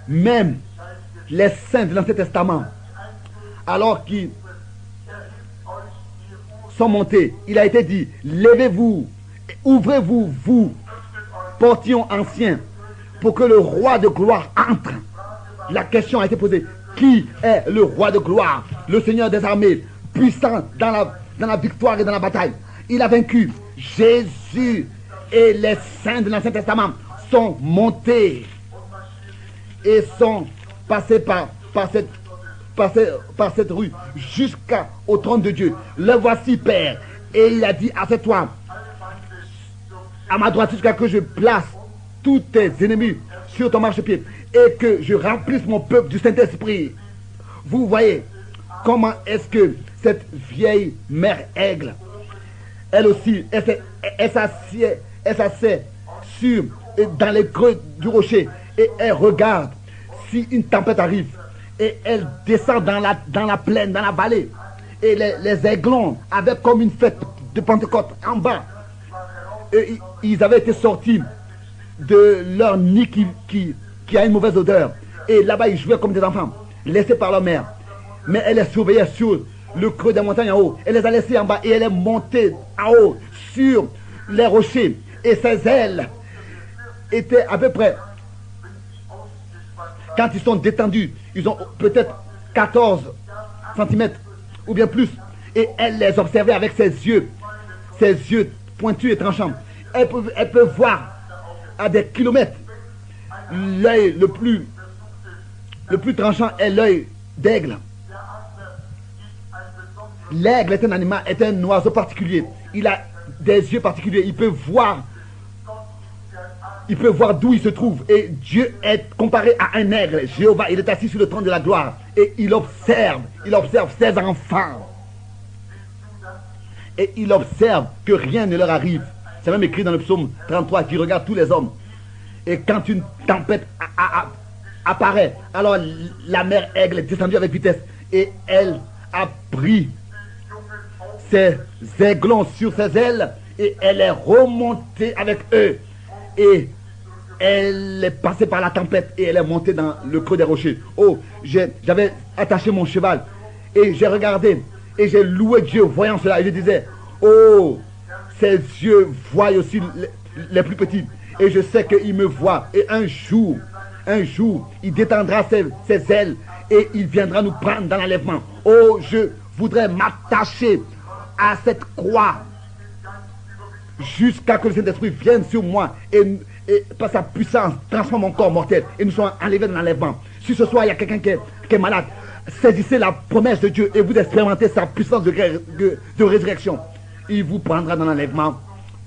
même les saints de l'Ancien Testament, alors qu'ils sont montés, il a été dit, levez-vous, ouvrez-vous, vous, portillons anciens, pour que le roi de gloire entre. La question a été posée, qui est le roi de gloire? Le Seigneur des armées, puissant dans la victoire et dans la bataille. Il a vaincu. Jésus et les saints de l'Ancien Testament sont montés et sont passés par cette rue jusqu'au trône de Dieu. Le voici, Père. Et il a dit, assieds-toi à ma droite jusqu'à que je place tous tes ennemis sur ton marchepied et que je remplisse mon peuple du Saint-Esprit. Vous voyez comment est-ce que cette vieille mère aigle, elle aussi, elle s'assied dans les creux du rocher et elle regarde si une tempête arrive et elle descend dans la plaine, dans la vallée. Et les aiglons avaient comme une fête de Pentecôte en bas. Et ils avaient été sortis de leur nid qui a une mauvaise odeur. Et là-bas, ils jouaient comme des enfants, laissés par leur mère. Mais elle les surveillait sur le creux des montagnes en haut. Elle les a laissés en bas et elle est montée en haut sur les rochers. Et ses ailes étaient à peu près, quand ils sont détendus, ils ont peut-être 14 cm ou bien plus. Et elle les observait avec ses yeux pointus et tranchants. Elle peut voir à des kilomètres. L'œil le plus tranchant est l'œil d'aigle. L'aigle est un animal, est un oiseau particulier. Il a des yeux particuliers. Il peut voir d'où il se trouve. Et Dieu est comparé à un aigle. Jéhovah, il est assis sur le trône de la gloire. Et il observe ses enfants. Et il observe que rien ne leur arrive. C'est même écrit dans le psaume 33 qui regarde tous les hommes. Et quand une tempête apparaît, alors la mère aigle est descendue avec vitesse. Et elle a pris ses aiglons sur ses ailes. Et elle est remontée avec eux. Et elle est passée par la tempête et elle est montée dans le creux des rochers. Oh, j'avais attaché mon cheval et j'ai regardé et j'ai loué Dieu voyant cela. Et je disais, oh, ses yeux voient aussi les plus petits. Et je sais qu'il me voit. Et un jour, il détendra ses ailes et il viendra nous prendre dans l'enlèvement. Oh, je voudrais m'attacher à cette croix jusqu'à que le Saint-Esprit vienne sur moi et par sa puissance transforme mon corps mortel et nous soyons enlevés dans l'enlèvement. Si ce soir il y a quelqu'un qui est malade, saisissez la promesse de Dieu et vous expérimentez sa puissance de résurrection. Il vous prendra dans l'enlèvement.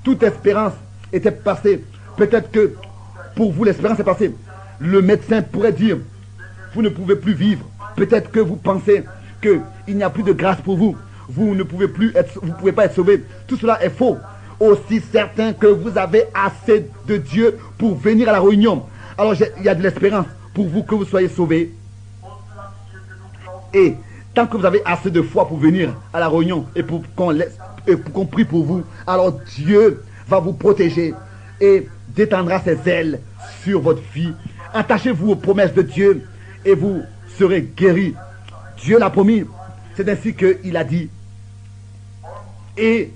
Toute espérance était passée. Peut-être que pour vous l'espérance est passée. Le médecin pourrait dire, vous ne pouvez plus vivre. Peut-être que vous pensez qu'il n'y a plus de grâce pour vous. Vous ne pouvez pas être sauvé. Tout cela est faux. Aussi certain que vous avez assez de Dieu pour venir à la réunion. Alors il y a de l'espérance pour vous que vous soyez sauvés. Et tant que vous avez assez de foi pour venir à la réunion et pour qu'on prie pour vous, alors Dieu va vous protéger et détendra ses ailes sur votre vie. Attachez-vous aux promesses de Dieu et vous serez guéris. Dieu l'a promis. C'est ainsi qu'il a dit. Et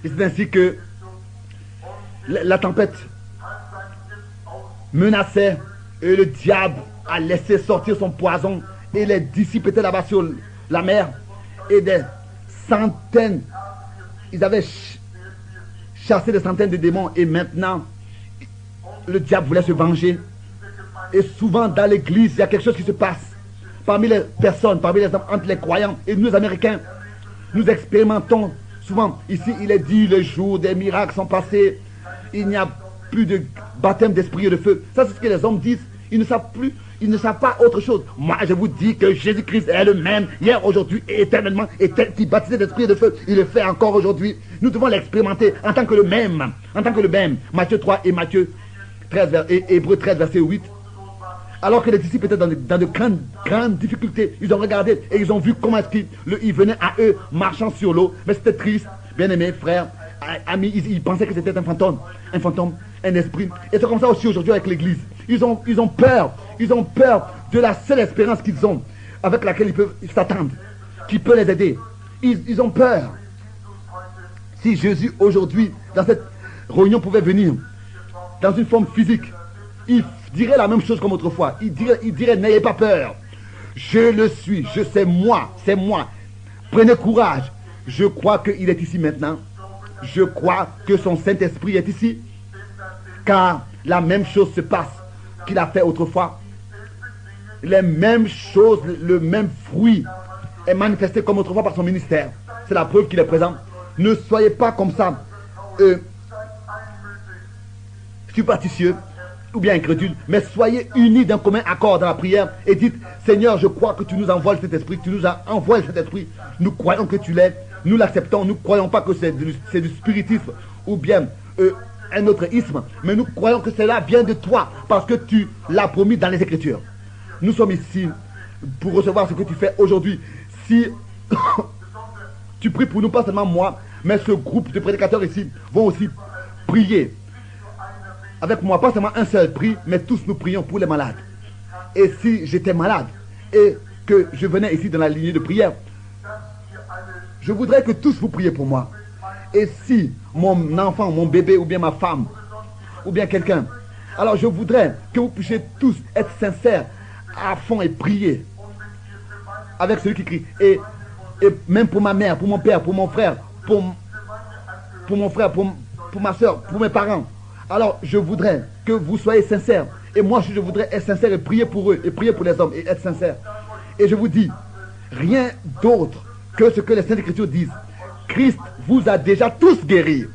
c'est ainsi que la tempête menaçait et le diable a laissé sortir son poison et les disciples étaient là-bas sur la mer et des centaines, ils avaient chassé des centaines de démons et maintenant le diable voulait se venger. Et souvent dans l'église il y a quelque chose qui se passe parmi les personnes, parmi les hommes, entre les croyants et nous Américains. Nous expérimentons souvent, ici il est dit, les jours des miracles sont passés, il n'y a plus de baptême d'esprit et de feu. Ça, c'est ce que les hommes disent. Ils ne savent plus, ils ne savent pas autre chose. Moi, je vous dis que Jésus-Christ est le même, hier, aujourd'hui et éternellement. Et tel qui baptisé d'esprit et de feu, il le fait encore aujourd'hui. Nous devons l'expérimenter en tant que le même. En tant que le même. Matthieu 3 et Matthieu 13, et Hébreux 13, verset 8. Alors que les disciples étaient dans de grandes difficultés, ils ont regardé et ils ont vu comment est-ce qu'il venait à eux marchant sur l'eau. Mais c'était triste, bien-aimés, frères, amis, ils pensaient que c'était un fantôme, un esprit. Et c'est comme ça aussi aujourd'hui avec l'église. Ils ont peur de la seule espérance qu'ils ont, avec laquelle ils peuvent s'attendre, qui peut les aider. Ils ont peur. Si Jésus aujourd'hui, dans cette réunion, pouvait venir dans une forme physique, il dirait la même chose comme autrefois. Il dirait n'ayez pas peur. Je le suis, c'est moi. Prenez courage. Je crois qu'il est ici maintenant. Je crois que son Saint-Esprit est ici. Car la même chose se passe qu'il a fait autrefois. Les mêmes choses, le même fruit est manifesté comme autrefois par son ministère. C'est la preuve qu'il est présent. Ne soyez pas comme ça, superstitieux ou bien incrédule, mais soyez unis d'un commun accord dans la prière et dites, Seigneur, je crois que tu nous envoies cet esprit, tu nous as envoyé cet esprit, nous croyons que tu l'es, nous l'acceptons, nous ne croyons pas que c'est du spiritisme ou bien un autre isme, mais nous croyons que cela vient de toi, parce que tu l'as promis dans les Écritures. Nous sommes ici pour recevoir ce que tu fais aujourd'hui. Si tu pries pour nous, pas seulement moi, mais ce groupe de prédicateurs ici vont aussi prier avec moi, pas seulement un seul prie, mais tous nous prions pour les malades. Et si j'étais malade et que je venais ici dans la lignée de prière, je voudrais que tous vous priez pour moi. Et si mon enfant, mon bébé, ou bien ma femme, ou bien quelqu'un, alors je voudrais que vous puissiez tous être sincères à fond et prier avec celui qui crie. Et même pour ma mère, pour mon père, pour mon frère, pour mon frère, pour ma soeur, pour mes parents. Alors je voudrais que vous soyez sincères. Et moi je voudrais être sincère et prier pour eux, et prier pour les hommes, et être sincère. Et je vous dis, rien d'autre que ce que les Saintes Écritures disent. Christ vous a déjà tous guéris.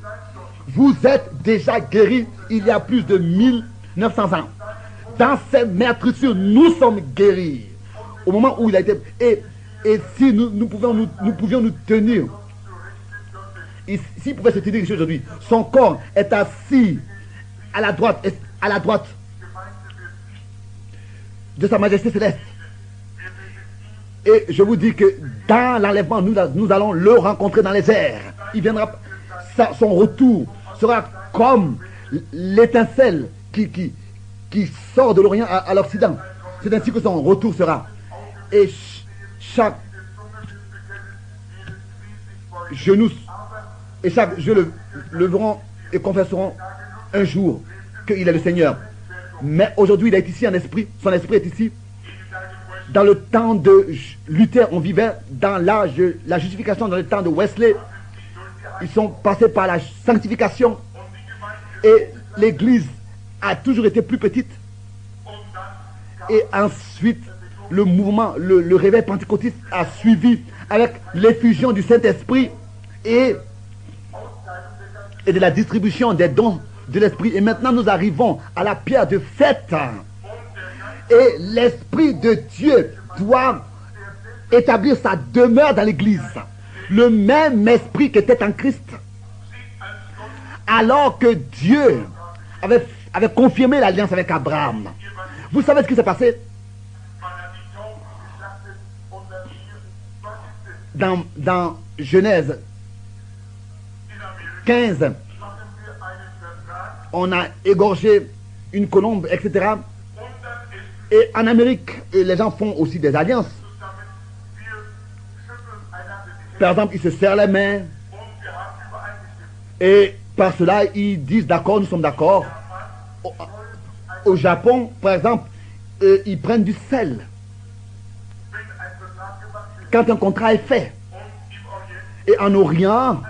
Vous êtes déjà guéris il y a plus de 1900 ans. Dans ces meurtrissures, nous sommes guéris. Au moment où il a été... Et si nous pouvions nous tenir, s'il pouvait se tenir ici aujourd'hui, son corps est assis à la droite de sa majesté céleste. Et je vous dis que dans l'enlèvement, nous allons le rencontrer dans les airs. Il viendra, son retour sera comme l'étincelle qui sort de l'Orient à l'Occident. C'est ainsi que son retour sera. Et chaque genou et chaque jeu leveront et confesseront un jour qu'il est le Seigneur. Mais aujourd'hui, il est ici en esprit. Son esprit est ici. Dans le temps de Luther, on vivait dans la justification dans le temps de Wesley. Ils sont passés par la sanctification. Et l'Église a toujours été plus petite. Et ensuite, le mouvement, le réveil pentecôtiste a suivi avec l'effusion du Saint-Esprit et de la distribution des dons de l'Esprit. Et maintenant, nous arrivons à la pierre de fête. Et l'Esprit de Dieu doit établir sa demeure dans l'Église. Le même Esprit qui était en Christ. Alors que Dieu avait confirmé l'alliance avec Abraham. Vous savez ce qui s'est passé? Dans Genèse 15, on a égorgé une colombe, etc. Et en Amérique, les gens font aussi des alliances. Par exemple, ils se serrent les mains. Et par cela, ils disent d'accord, nous sommes d'accord. Au Japon, par exemple, ils prennent du sel. Quand un contrat est fait. Et en Orient,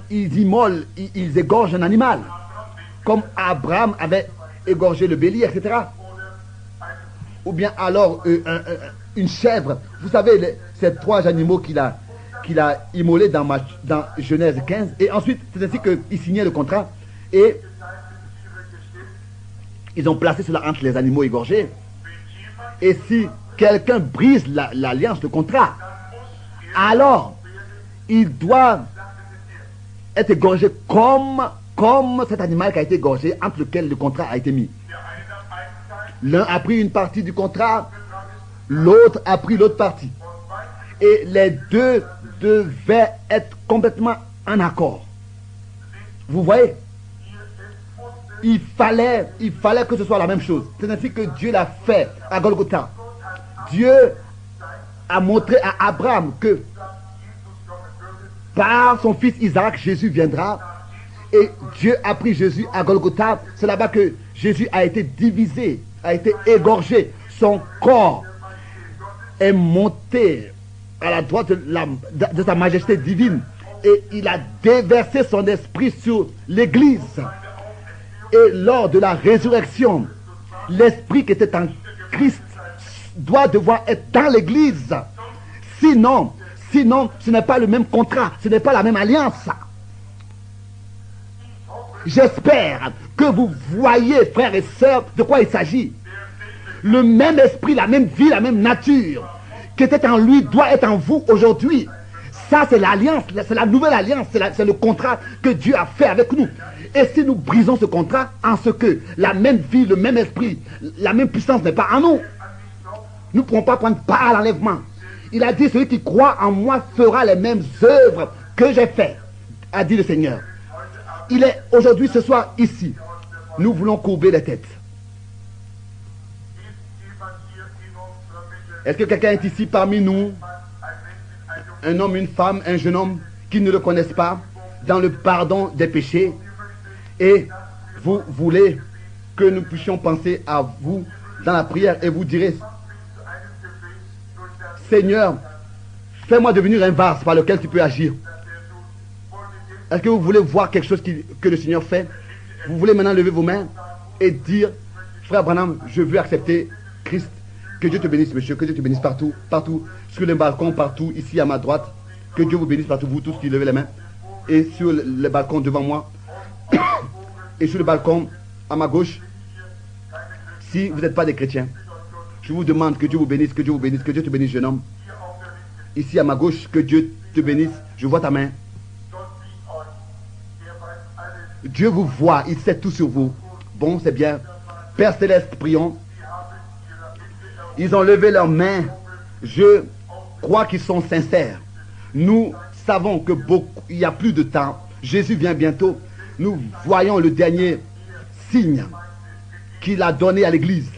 ils immolent, ils égorgent un animal. Comme Abraham avait égorgé le bélier, etc. Ou bien alors une chèvre. Vous savez, ces trois animaux qu'il a immolés dans Genèse 15. Et ensuite, c'est ainsi qu'il signait le contrat. Et ils ont placé cela entre les animaux égorgés. Et si quelqu'un brise l'alliance, le contrat, alors il doit être égorgé comme cet animal qui a été égorgé, entre lequel le contrat a été mis. L'un a pris une partie du contrat, l'autre a pris l'autre partie. Et les deux devaient être complètement en accord. Vous voyez? Il fallait que ce soit la même chose. C'est ainsi que Dieu l'a fait à Golgotha. Dieu a montré à Abraham que par son fils Isaac, Jésus viendra. Et Dieu a pris Jésus à Golgotha. C'est là-bas que Jésus a été divisé, a été égorgé. Son corps est monté à la droite de sa majesté divine. Et il a déversé son esprit sur l'Église. Et lors de la résurrection, l'esprit qui était en Christ doit devoir être dans l'Église. Sinon, ce n'est pas le même contrat, ce n'est pas la même alliance. J'espère que vous voyez, frères et sœurs, de quoi il s'agit. Le même esprit, la même vie, la même nature qui était en lui doit être en vous aujourd'hui. Ça, c'est l'alliance, c'est la nouvelle alliance, c'est le contrat que Dieu a fait avec nous. Et si nous brisons ce contrat en ce que la même vie, le même esprit, la même puissance n'est pas en nous, nous ne pourrons pas prendre part à l'enlèvement. Il a dit, celui qui croit en moi fera les mêmes œuvres que j'ai faites, a dit le Seigneur. Il est aujourd'hui, ce soir, ici. Nous voulons courber les têtes. Est-ce que quelqu'un est ici parmi nous? Un homme, une femme, un jeune homme qui ne le connaissent pas dans le pardon des péchés. Et vous voulez que nous puissions penser à vous dans la prière et vous direz, Seigneur, fais-moi devenir un vase par lequel tu peux agir. Est-ce que vous voulez voir quelque chose que le Seigneur fait? Vous voulez maintenant lever vos mains et dire, frère Branham, je veux accepter Christ. Que Dieu te bénisse, monsieur, que Dieu te bénisse partout, partout, sur les balcons, partout, ici à ma droite. Que Dieu vous bénisse partout, vous tous qui levez les mains. Et sur le balcon devant moi. Et sur le balcon à ma gauche. Si vous n'êtes pas des chrétiens, je vous demande que Dieu vous bénisse, que Dieu vous bénisse, que Dieu te bénisse, jeune homme. Ici à ma gauche, que Dieu te bénisse. Je vois ta main. Dieu vous voit, il sait tout sur vous. Bon, c'est bien. Père Céleste, prions. Ils ont levé leurs mains. Je crois qu'ils sont sincères. Nous savons que il n'y a plus de temps. Jésus vient bientôt. Nous voyons le dernier signe qu'il a donné à l'Église.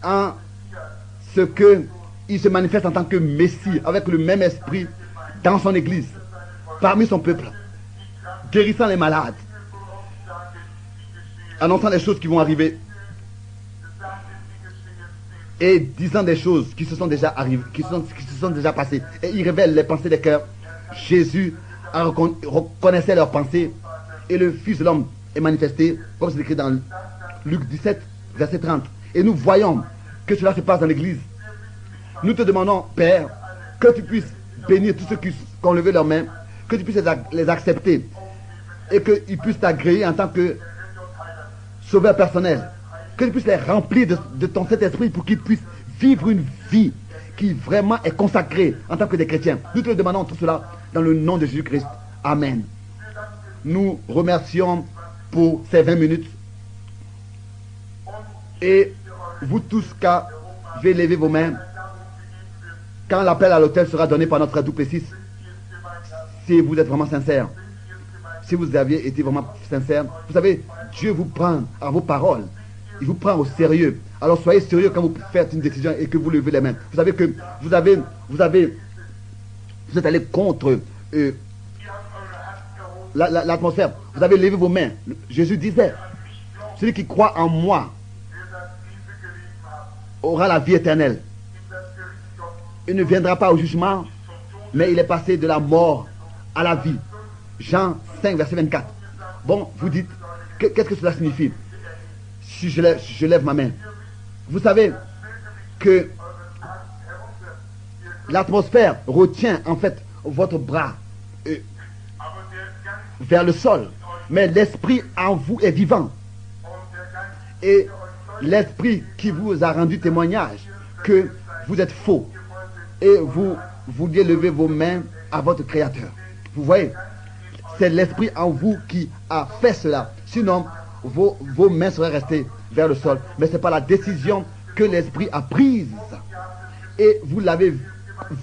En ce qu'il se manifeste en tant que Messie, avec le même esprit dans son Église, parmi son peuple, guérissant les malades, annonçant les choses qui vont arriver, et disant des choses qui se sont déjà arrivées, qui se sont déjà passées. Et il révèle les pensées des cœurs. Jésus reconnaissait leurs pensées. Et le Fils de l'homme est manifesté, comme c'est écrit dans Luc 17, verset 30. Et nous voyons que cela se passe dans l'Église. Nous te demandons, Père, que tu puisses bénir tous ceux qui ont levé leurs mains, que tu puisses les accepter et qu'ils puissent t'agréer en tant que sauveur personnel. Que tu puisses les remplir de ton Saint-Esprit pour qu'ils puissent vivre une vie qui vraiment est consacrée en tant que des chrétiens. Nous te demandons tout cela dans le nom de Jésus-Christ. Amen. Nous remercions pour ces 20 minutes. Et vous tous qui avez levé vos mains, quand l'appel à l'autel sera donné par notre Tout-Puissant, si vous êtes vraiment sincère, si vous aviez été vraiment sincère, vous savez, Dieu vous prend à vos paroles. Il vous prend au sérieux. Alors soyez sérieux quand vous faites une décision et que vous levez les mains. Vous savez que vous êtes allé contre l'atmosphère. Vous avez levé vos mains. Jésus disait, celui qui croit en moi aura la vie éternelle. Il ne viendra pas au jugement, mais il est passé de la mort à la vie. Jean 5, verset 24. Bon, vous dites, qu'est-ce que cela signifie? Si je lève ma main. Vous savez que l'atmosphère retient en fait votre bras vers le sol. Mais l'esprit en vous est vivant. Et l'esprit qui vous a rendu témoignage que vous êtes faux. Et vous vouliez lever vos mains à votre Créateur. Vous voyez, c'est l'esprit en vous qui a fait cela. Sinon, vos mains seraient restées vers le sol. Mais ce n'est pas la décision que l'esprit a prise. Et vous l'avez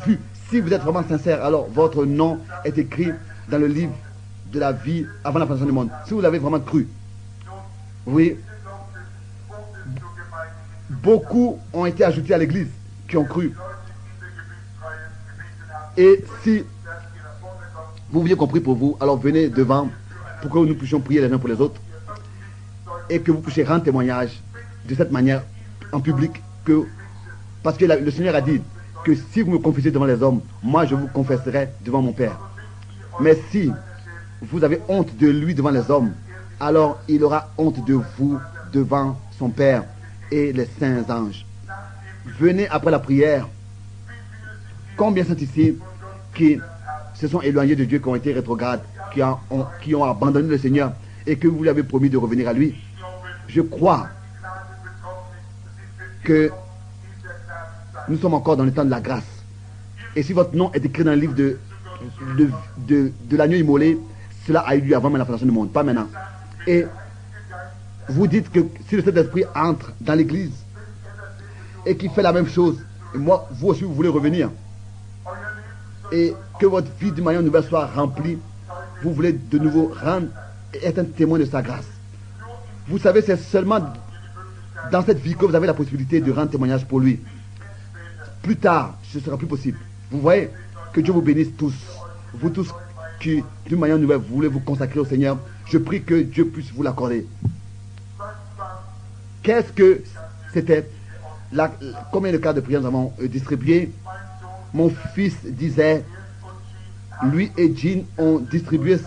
vu. Si vous êtes vraiment sincère, alors votre nom est écrit dans le livre de la vie avant la fondation du monde. Si vous l'avez vraiment cru. Oui. Beaucoup ont été ajoutés à l'église qui ont cru. Et si vous vouliez qu'on prie pour vous, alors venez devant pour que nous puissions prier les uns pour les autres et que vous puissiez rendre témoignage de cette manière en public parce que le Seigneur a dit que si vous me confessez devant les hommes, moi je vous confesserai devant mon Père. Mais si vous avez honte de lui devant les hommes, alors il aura honte de vous devant son Père et les saints anges. Venez après la prière. Combien sont ici qui se sont éloignés de Dieu, qui ont été rétrogrades, qui ont abandonné le Seigneur et que vous lui avez promis de revenir à lui? Je crois que nous sommes encore dans le temps de la grâce. Et si votre nom est écrit dans le livre de l'agneau immolé, cela a eu lieu avant même la fondation du monde, pas maintenant. Et vous dites que si le Saint-Esprit entre dans l'église et qu'il fait la même chose, et moi, vous aussi, vous voulez revenir, et que votre vie d'une manière nouvelle soit remplie, vous voulez de nouveau rendre et être un témoin de sa grâce. Vous savez, c'est seulement dans cette vie que vous avez la possibilité de rendre témoignage pour lui. Plus tard, ce ne sera plus possible. Vous voyez, que Dieu vous bénisse tous. Vous tous qui, d'une manière nouvelle, vous voulez vous consacrer au Seigneur. Je prie que Dieu puisse vous l'accorder. Qu'est-ce que c'était? Combien de cartes de prière nous avons distribué? Mon fils disait, lui et Jean ont distribué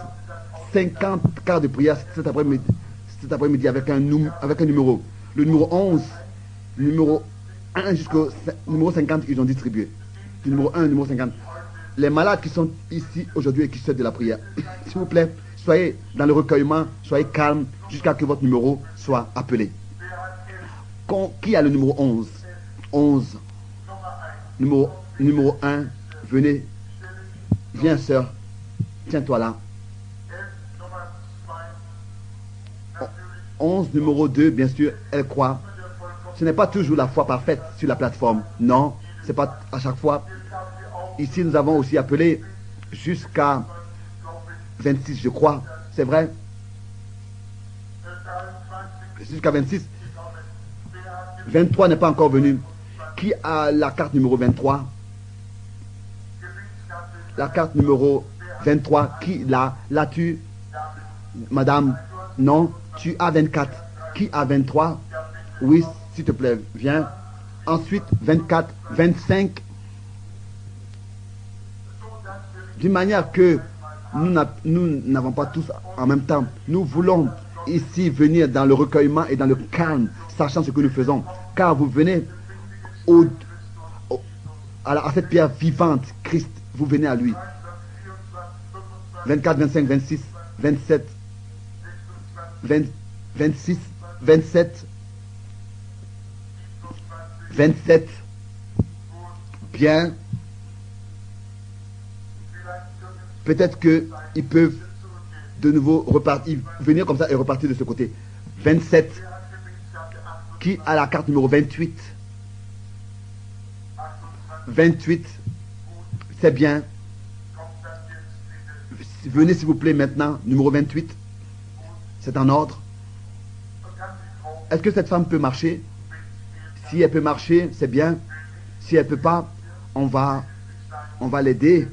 50 cartes de prière cet après-midi avec un numéro. Le numéro 11, numéro 1 jusqu'au numéro 50, ils ont distribué. Du numéro 1 au numéro 50. Les malades qui sont ici aujourd'hui et qui souhaitent de la prière, s'il vous plaît, soyez dans le recueillement, soyez calme jusqu'à ce que votre numéro soit appelé. Qui a le numéro 11? 11. Numéro 1, venez. Viens, sœur. Tiens-toi là. 11, numéro 2, bien sûr, elle croit. Ce n'est pas toujours la foi parfaite sur la plateforme. Non, ce n'est pas à chaque fois. Ici, nous avons aussi appelé jusqu'à 26, je crois. C'est vrai? Jusqu'à 26. 23 n'est pas encore venu. Qui a la carte numéro 23? La carte numéro 23, qui l'as-tu? Madame, non, tu as 24. Qui a 23? Oui, s'il te plaît, viens. Ensuite, 24, 25. D'une manière que nous n'avons pas tous en même temps. Nous voulons ici venir dans le recueillement et dans le calme, sachant ce que nous faisons. Car vous venez à cette pierre vivante, Christ, vous venez à lui. 24, 25, 26, 27, 26, 27, 27. Bien. Peut-être qu'ils peuvent de nouveau repartir, venir comme ça et repartir de ce côté. 27. Qui a la carte numéro 28? 28. C'est bien. Venez s'il vous plaît maintenant. Numéro 28. C'est en ordre. Est-ce que cette femme peut marcher? Si elle peut marcher, c'est bien. Si elle ne peut pas, on va l'aider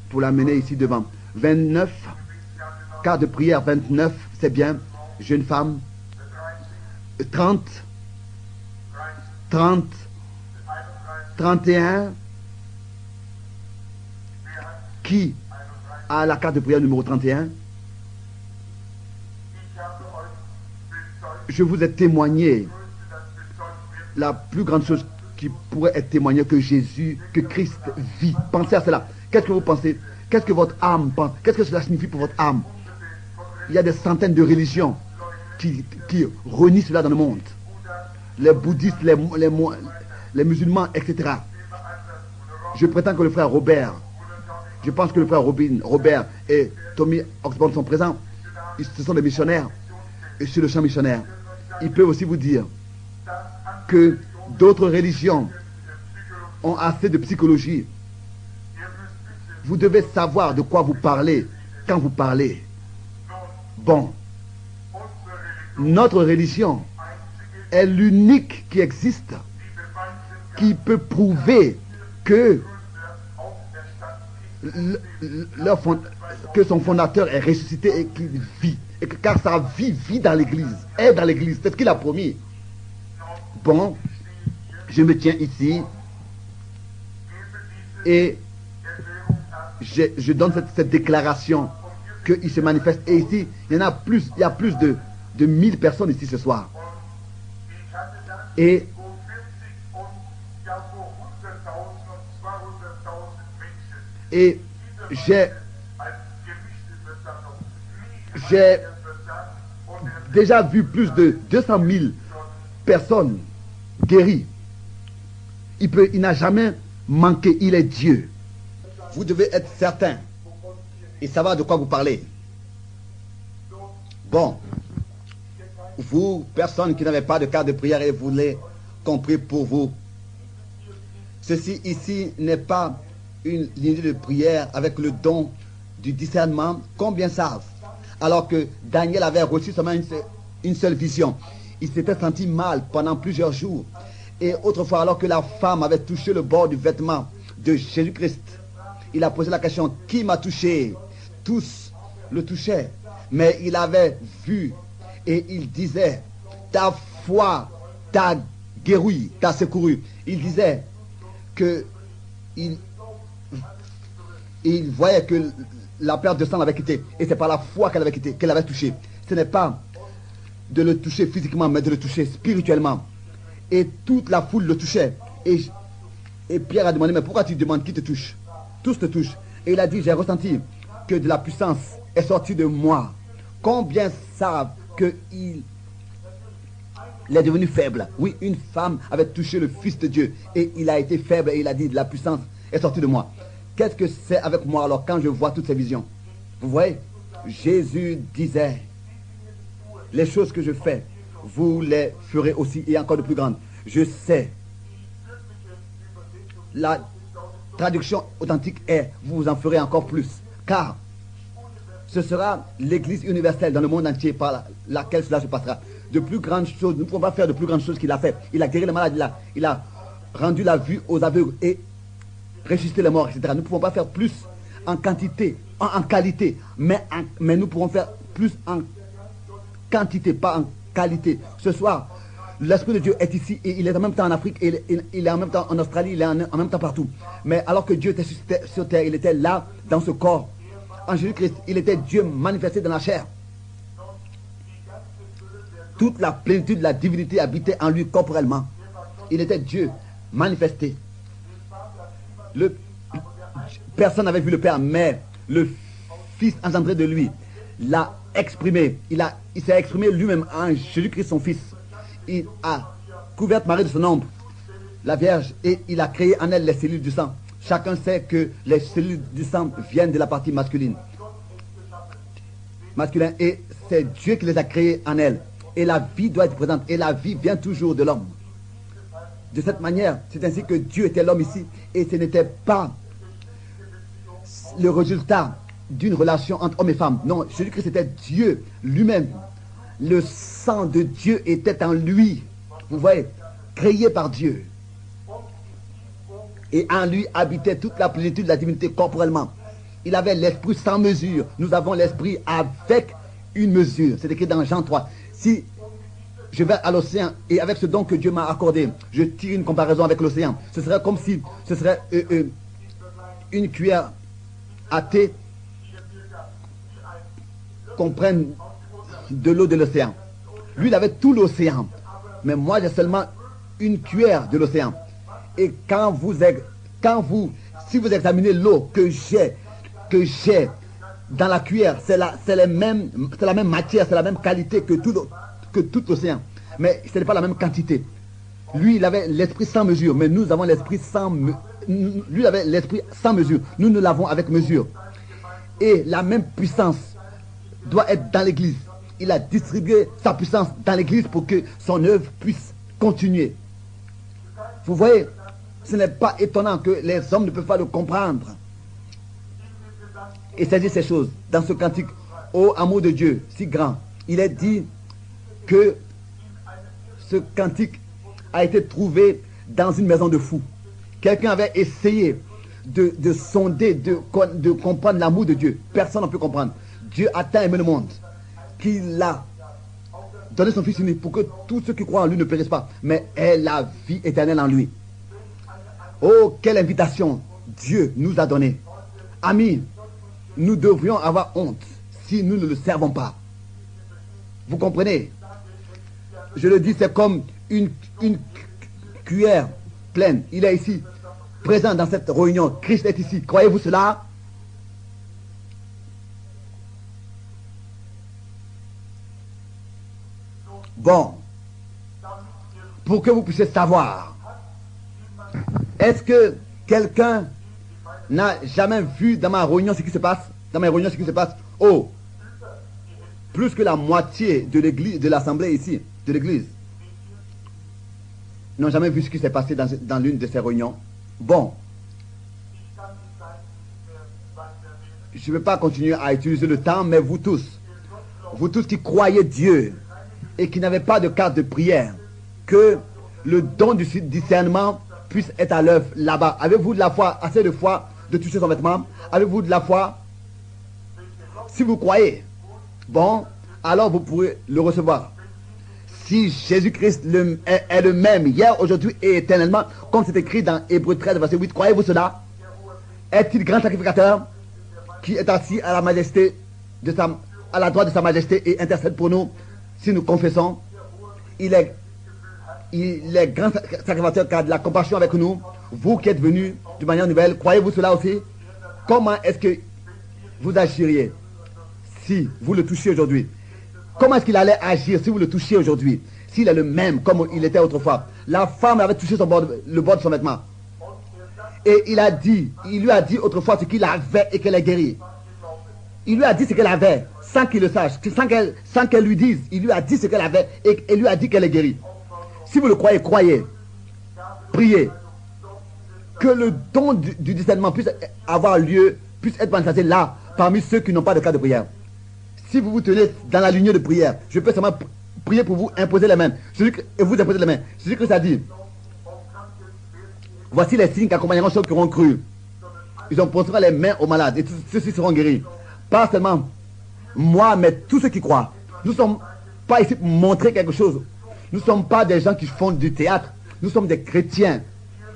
pour l'amener ici devant. 29. Carte de prière 29. C'est bien. Jeune femme. 30. 30. 31. Qui a la carte de prière numéro 31? Je vous ai témoigné la plus grande chose qui pourrait être témoignée, que Jésus, que Christ vit. Pensez à cela. Qu'est-ce que vous pensez? Qu'est-ce que votre âme pense? Qu'est-ce que cela signifie pour votre âme? Il y a des centaines de religions qui renient cela dans le monde. Les bouddhistes, les musulmans, etc. Je prétends que le frère Robert, je pense que le frère Robert et Tommy Oxborn sont présents. Ce sont des missionnaires. Et sur le champ missionnaire, ils peuvent aussi vous dire que d'autres religions ont assez de psychologie. Vous devez savoir de quoi vous parlez quand vous parlez. Bon, notre religion est l'unique qui existe, qui peut prouver que son fondateur est ressuscité et qu'il vit. Et que, car sa vie vit dans l'église, est dans l'église, c'est ce qu'il a promis. Bon, je me tiens ici et je donne cette déclaration qu'il se manifeste. Et ici, il y a plus de 1000 personnes ici ce soir. Et j'ai déjà vu plus de 200 000 personnes guéries. Il n'a jamais manqué, il est Dieu. Vous devez être certain et savoir de quoi vous parlez. Bon, vous, personne qui n'avez pas de carte de prière et vous l'avez compris pour vous, ceci ici n'est pas une ligne de prière avec le don du discernement. Combien savent? Alors que Daniel avait reçu seulement une seule vision. Il s'était senti mal pendant plusieurs jours. Et autrefois, alors que la femme avait touché le bord du vêtement de Jésus-Christ, il a posé la question, qui m'a touché? Tous le touchaient. Mais il avait vu et il disait, ta foi t'a guéri, t'a secouru. Il disait que il voyait que la perte de sang l'avait quitté. Et c'est par la foi qu'elle avait quitté, qu'elle avait touché. Ce n'est pas de le toucher physiquement, mais de le toucher spirituellement. Et toute la foule le touchait. Et Pierre a demandé, mais pourquoi tu demandes qui te touche? Tous te touchent. Et il a dit, j'ai ressenti que de la puissance est sortie de moi. Combien savent qu'il est devenu faible? Oui, une femme avait touché le Fils de Dieu. Et il a été faible et il a dit, de la puissance est sortie de moi. Qu'est-ce que c'est avec moi alors quand je vois toutes ces visions? Vous voyez, Jésus disait, les choses que je fais, vous les ferez aussi et encore de plus grandes. Je sais. La traduction authentique est, vous en ferez encore plus. Car ce sera l'église universelle dans le monde entier par laquelle cela se passera. De plus grandes choses, nous ne pouvons pas faire de plus grandes choses qu'il a fait. Il a guéri les malades, il a rendu la vue aux aveugles et ressuscité les morts, etc. Nous ne pouvons pas faire plus en quantité, en qualité, mais nous pourrons faire plus en quantité, pas en qualité. Ce soir, l'Esprit de Dieu est ici et il est en même temps en Afrique, et il est en même temps en Australie, il est en même temps partout. Mais alors que Dieu était sur terre, il était là, dans ce corps. En Jésus-Christ, il était Dieu manifesté dans la chair. Toute la plénitude de la divinité habitait en lui corporellement. Il était Dieu manifesté. Personne n'avait vu le Père, mais le Fils engendré de lui l'a exprimé. Il s'est exprimé lui-même en Jésus-Christ, son Fils. Il a couvert Marie de son ombre, la Vierge, et il a créé en elle les cellules du sang. Chacun sait que les cellules du sang viennent de la partie masculine. Et c'est Dieu qui les a créées en elle. Et la vie doit être présente. Et la vie vient toujours de l'homme. De cette manière, c'est ainsi que Dieu était l'homme ici. Et ce n'était pas le résultat d'une relation entre homme et femme. Non, Jésus-Christ était Dieu lui-même. Le sang de Dieu était en lui. Vous voyez, créé par Dieu. Et en lui habitait toute la plénitude de la divinité corporellement. Il avait l'esprit sans mesure. Nous avons l'esprit avec une mesure. C'est écrit dans Jean 3. Si je vais à l'océan et avec ce don que Dieu m'a accordé, je tire une comparaison avec l'océan. Ce serait comme si ce serait une cuillère à thé qu'on prenne de l'eau de l'océan. Lui, il avait tout l'océan. Mais moi, j'ai seulement une cuillère de l'océan. Et si vous examinez l'eau que j'ai dans la cuillère, c'est la même matière, c'est la même qualité que tout l'océan. Mais ce n'est pas la même quantité. Lui, il avait l'esprit sans mesure, mais nous avons l'esprit sans mesure. Lui, il avait l'esprit sans mesure. Nous l'avons avec mesure. Et la même puissance doit être dans l'église. Il a distribué sa puissance dans l'église pour que son œuvre puisse continuer. Vous voyez, ce n'est pas étonnant que les hommes ne peuvent pas le comprendre et saisir ces choses. Dans ce cantique, ô amour de Dieu, si grand, il est dit que ce cantique a été trouvé dans une maison de fous. Quelqu'un avait essayé de sonder, de comprendre l'amour de Dieu. Personne ne peut comprendre. Dieu a tant aimé le monde qu'il a donné son Fils unique pour que tous ceux qui croient en lui ne périssent pas, mais aient la vie éternelle en lui. Oh, quelle invitation Dieu nous a donnée. Amis, nous devrions avoir honte si nous ne le servons pas. Vous comprenez? Je le dis, c'est comme une cuillère pleine. Il est ici, présent dans cette réunion. Christ est ici. Croyez-vous cela? Bon, pour que vous puissiez savoir, est-ce que quelqu'un n'a jamais vu dans ma réunion ce qui se passe? Dans mes réunions, ce qui se passe? Oh, plus que la moitié de l'église, de l'assemblée ici, de l'église, n'ont jamais vu ce qui s'est passé dans l'une de ces réunions. Bon, je ne vais pas continuer à utiliser le temps, mais vous tous qui croyez Dieu et qui n'avez pas de carte de prière, que le don du discernement puisse être à l'œuvre là-bas. Avez-vous de la foi, assez de foi de toucher son vêtement? Avez-vous de la foi? Si vous croyez, bon, alors vous pourrez le recevoir. Si Jésus-Christ est le même hier, aujourd'hui et éternellement, comme c'est écrit dans Hébreux 13, verset 8, croyez-vous cela? Est-il grand sacrificateur qui est assis à la majesté à la droite de sa majesté et intercède pour nous si nous confessons? Il est grand sacrificateur qui a de la compassion avec nous. Vous qui êtes venus de manière nouvelle, croyez-vous cela aussi? Comment est-ce que vous agiriez si vous le touchiez aujourd'hui? Comment est-ce qu'il allait agir si vous le touchiez aujourd'hui? S'il est le même comme il était autrefois. La femme avait touché le bord de son vêtement. Et il lui a dit autrefois ce qu'il avait et qu'elle est guérie. Il lui a dit ce qu'elle avait sans qu'il le sache, sans qu'elle lui dise. Il lui a dit ce qu'elle avait et lui a dit qu'elle est guérie. Si vous le croyez, croyez. Priez. Que le don du discernement puisse avoir lieu, puisse être manifesté là, parmi ceux qui n'ont pas de cas de prière. Si vous vous tenez dans la lignée de prière, je peux seulement prier pour vous, imposer les mains. Et vous imposer les mains. C'est ce que ça dit. Voici les signes qui accompagneront ceux qui auront cru. Ils imposeront les mains aux malades et ceux-ci seront guéris. Pas seulement moi, mais tous ceux qui croient. Nous ne sommes pas ici pour montrer quelque chose. Nous ne sommes pas des gens qui font du théâtre. Nous sommes des chrétiens.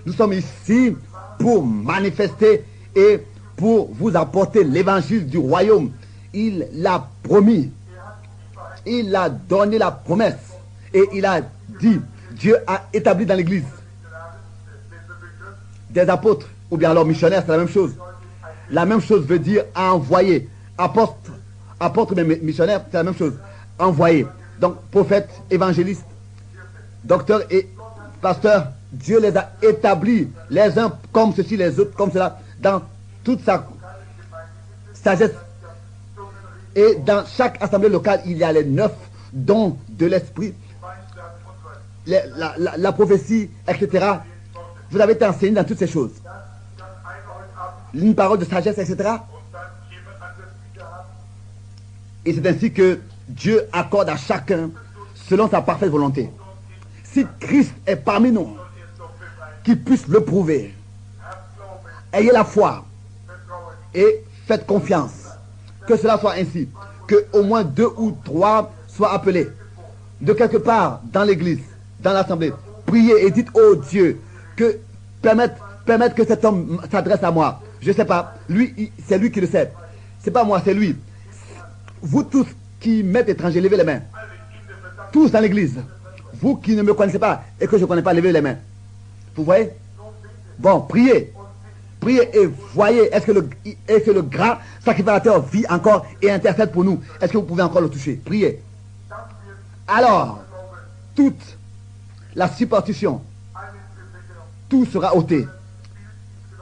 Nous sommes ici pour manifester et pour vous apporter l'évangile du royaume. Il l'a promis. Il a donné la promesse. Et il a dit, Dieu a établi dans l'église des apôtres, ou bien alors missionnaires, c'est la même chose. La même chose veut dire envoyer. Apôtre mais missionnaire, c'est la même chose. Envoyer. Donc, prophète, évangéliste, docteur et pasteur, Dieu les a établis, les uns comme ceci, les autres comme cela, dans toute sa sagesse. Et dans chaque assemblée locale, il y a les 9 dons de l'esprit, la prophétie, etc. Vous avez été enseigné dans toutes ces choses. Une parole de sagesse, etc. Et c'est ainsi que Dieu accorde à chacun selon sa parfaite volonté. Si Christ est parmi nous, qu'il puisse le prouver. Ayez la foi et faites confiance. Que cela soit ainsi. Que au moins 2 ou 3 soient appelés de quelque part dans l'église, dans l'assemblée. Priez et dites, oh Dieu, que permettre que cet homme s'adresse à moi. Je ne sais pas. Lui, c'est lui qui le sait. C'est pas moi, c'est lui. Vous tous qui m'êtes étrangers, levez les mains. Tous dans l'église. Vous qui ne me connaissez pas et que je ne connais pas, levez les mains. Vous voyez? Bon, priez. Priez et voyez, est-ce que le grand sacrificateur vit encore et intercède pour nous? Est-ce que vous pouvez encore le toucher? Priez. Alors, toute la superstition, tout sera ôté.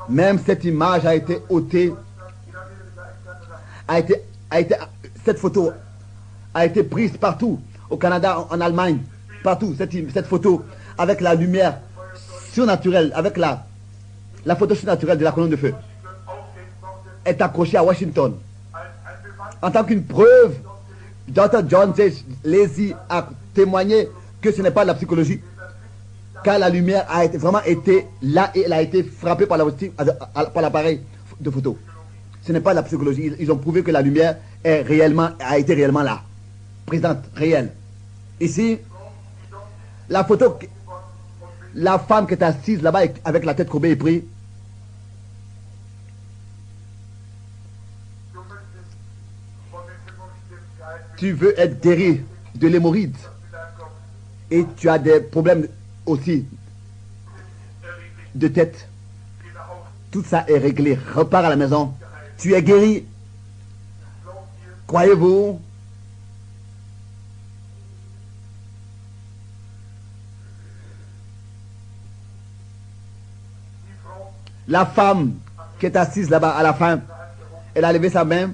Même cette image a été ôtée, cette photo a été prise partout, au Canada, en Allemagne, partout, cette photo avec la lumière surnaturelle, avec la photo surnaturelle de la colonne de feu, est accrochée à Washington. En tant qu'une preuve, Dr. John J. Lacy a témoigné que ce n'est pas de la psychologie, car la lumière a vraiment été là et elle a été frappée par l'appareil de photo. Ce n'est pas de la psychologie. Ils ont prouvé que la lumière a été réellement là, présente, réelle. Ici, la photo, la femme qui est assise là-bas avec la tête courbée et prie. Tu veux être guéri de l'hémorroïde et tu as des problèmes aussi de tête. Tout ça est réglé. Repars à la maison. Tu es guéri. Croyez-vous? La femme qui est assise là-bas à la fin, elle a levé sa main.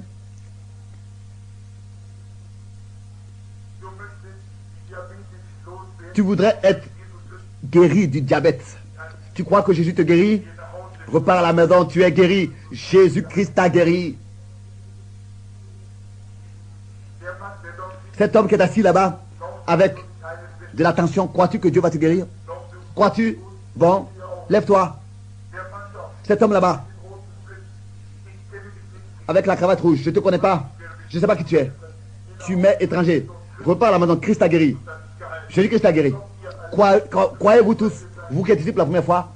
Tu voudrais être guéri du diabète. Tu crois que Jésus te guérit? Repars à la maison, tu es guéri. Jésus-Christ t'a guéri. Cet homme qui est assis là-bas avec de la tension, crois-tu que Dieu va te guérir? Crois-tu? Bon, lève-toi. Cet homme là-bas avec la cravate rouge, je ne te connais pas. Je ne sais pas qui tu es. Tu m'es étranger. Repars à la maison, Christ t'a guéri. Jésus-Christ t'a guéri. Croyez-vous tous, vous qui êtes ici pour la première fois,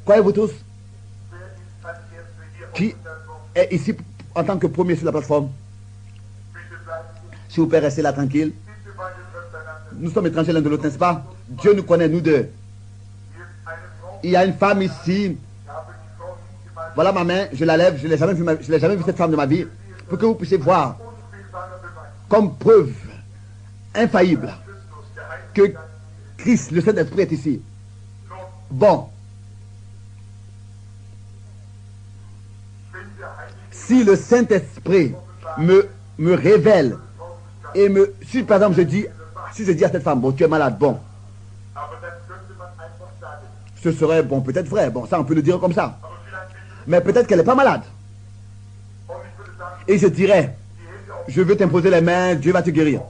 croyez-vous tous, qui est ici en tant que premier sur la plateforme? S'il vous plaît, restez là tranquille. Nous sommes étrangers l'un de l'autre, n'est-ce pas? Dieu nous connaît, nous deux. Il y a une femme ici. Voilà ma main, je la lève, je n'ai jamais vu cette femme de ma vie, pour que vous puissiez voir, comme preuve infaillible, que Christ, le Saint-Esprit, est ici. Bon. Si le Saint-Esprit me révèle et si par exemple si je dis à cette femme, bon, tu es malade, bon, ce serait, bon, peut-être vrai, bon, ça on peut le dire comme ça, mais peut-être qu'elle n'est pas malade. Et je dirais, je veux t'imposer les mains, Dieu va te guérir.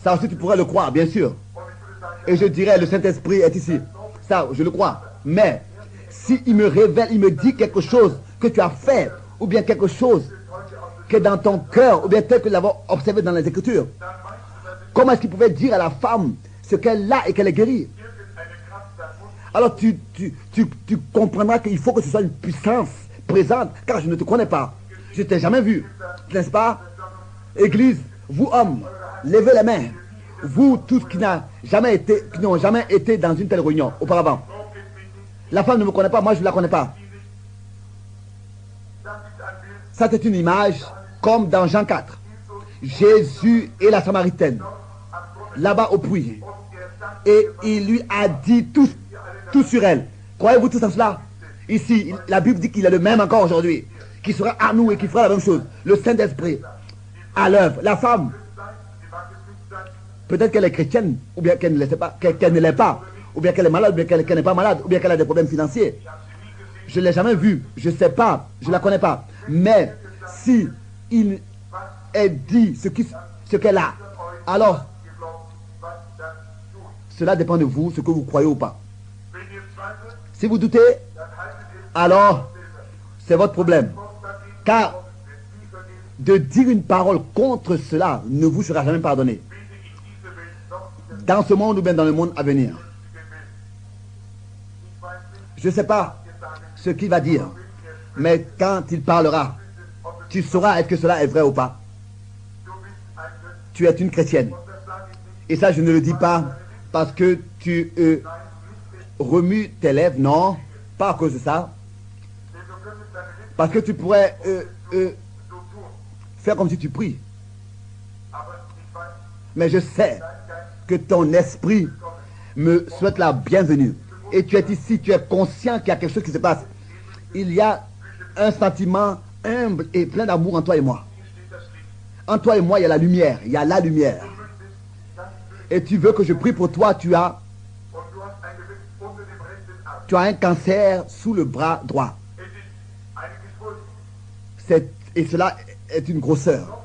Ça aussi tu pourrais le croire, bien sûr. Et je dirais, le Saint-Esprit est ici. Ça, je le crois. Mais, si il me révèle, il me dit quelque chose que tu as fait, ou bien quelque chose qui est dans ton cœur, ou bien tel que nous l'avons observé dans les Écritures, comment est-ce qu'il pouvait dire à la femme ce qu'elle a et qu'elle est guérie? Alors tu comprendras qu'il faut que ce soit une puissance présente, car je ne te connais pas. Je ne t'ai jamais vu, n'est-ce pas? Église, vous hommes, levez les mains. Vous tous qui n'ont jamais été dans une telle réunion auparavant. La femme ne me connaît pas, moi je ne la connais pas. Ça c'est une image comme dans Jean 4. Jésus et la Samaritaine, là-bas au puits. Et il lui a dit tout sur elle. Croyez-vous tout en cela? Ici, la Bible dit qu'il est le même encore aujourd'hui, qui sera à nous et qui fera la même chose. Le Saint-Esprit à l'œuvre. La femme, peut-être qu'elle est chrétienne, ou bien qu'elle ne l'est pas, qu'elle ne l'est pas, ou bien qu'elle est malade, ou bien qu'elle n'est pas malade, ou bien qu'elle a des problèmes financiers. Je ne l'ai jamais vue, je ne sais pas, je ne la connais pas. Mais si il est dit ce qu'elle a, alors cela dépend de vous, ce que vous croyez ou pas. Si vous doutez, alors c'est votre problème. Car de dire une parole contre cela ne vous sera jamais pardonné. Dans ce monde ou bien dans le monde à venir. Je ne sais pas ce qu'il va dire, mais quand il parlera, tu sauras est-ce que cela est vrai ou pas. Tu es une chrétienne. Et ça, je ne le dis pas parce que tu remues tes lèvres, non, pas à cause de ça. Parce que tu pourrais faire comme si tu pries. Mais je sais que ton esprit me souhaite la bienvenue. Et tu es ici, tu es conscient qu'il y a quelque chose qui se passe. Il y a un sentiment humble et plein d'amour en toi et moi. En toi et moi, il y a la lumière. Il y a la lumière. Et tu veux que je prie pour toi, tu as un cancer sous le bras droit. Et cela est une grosseur.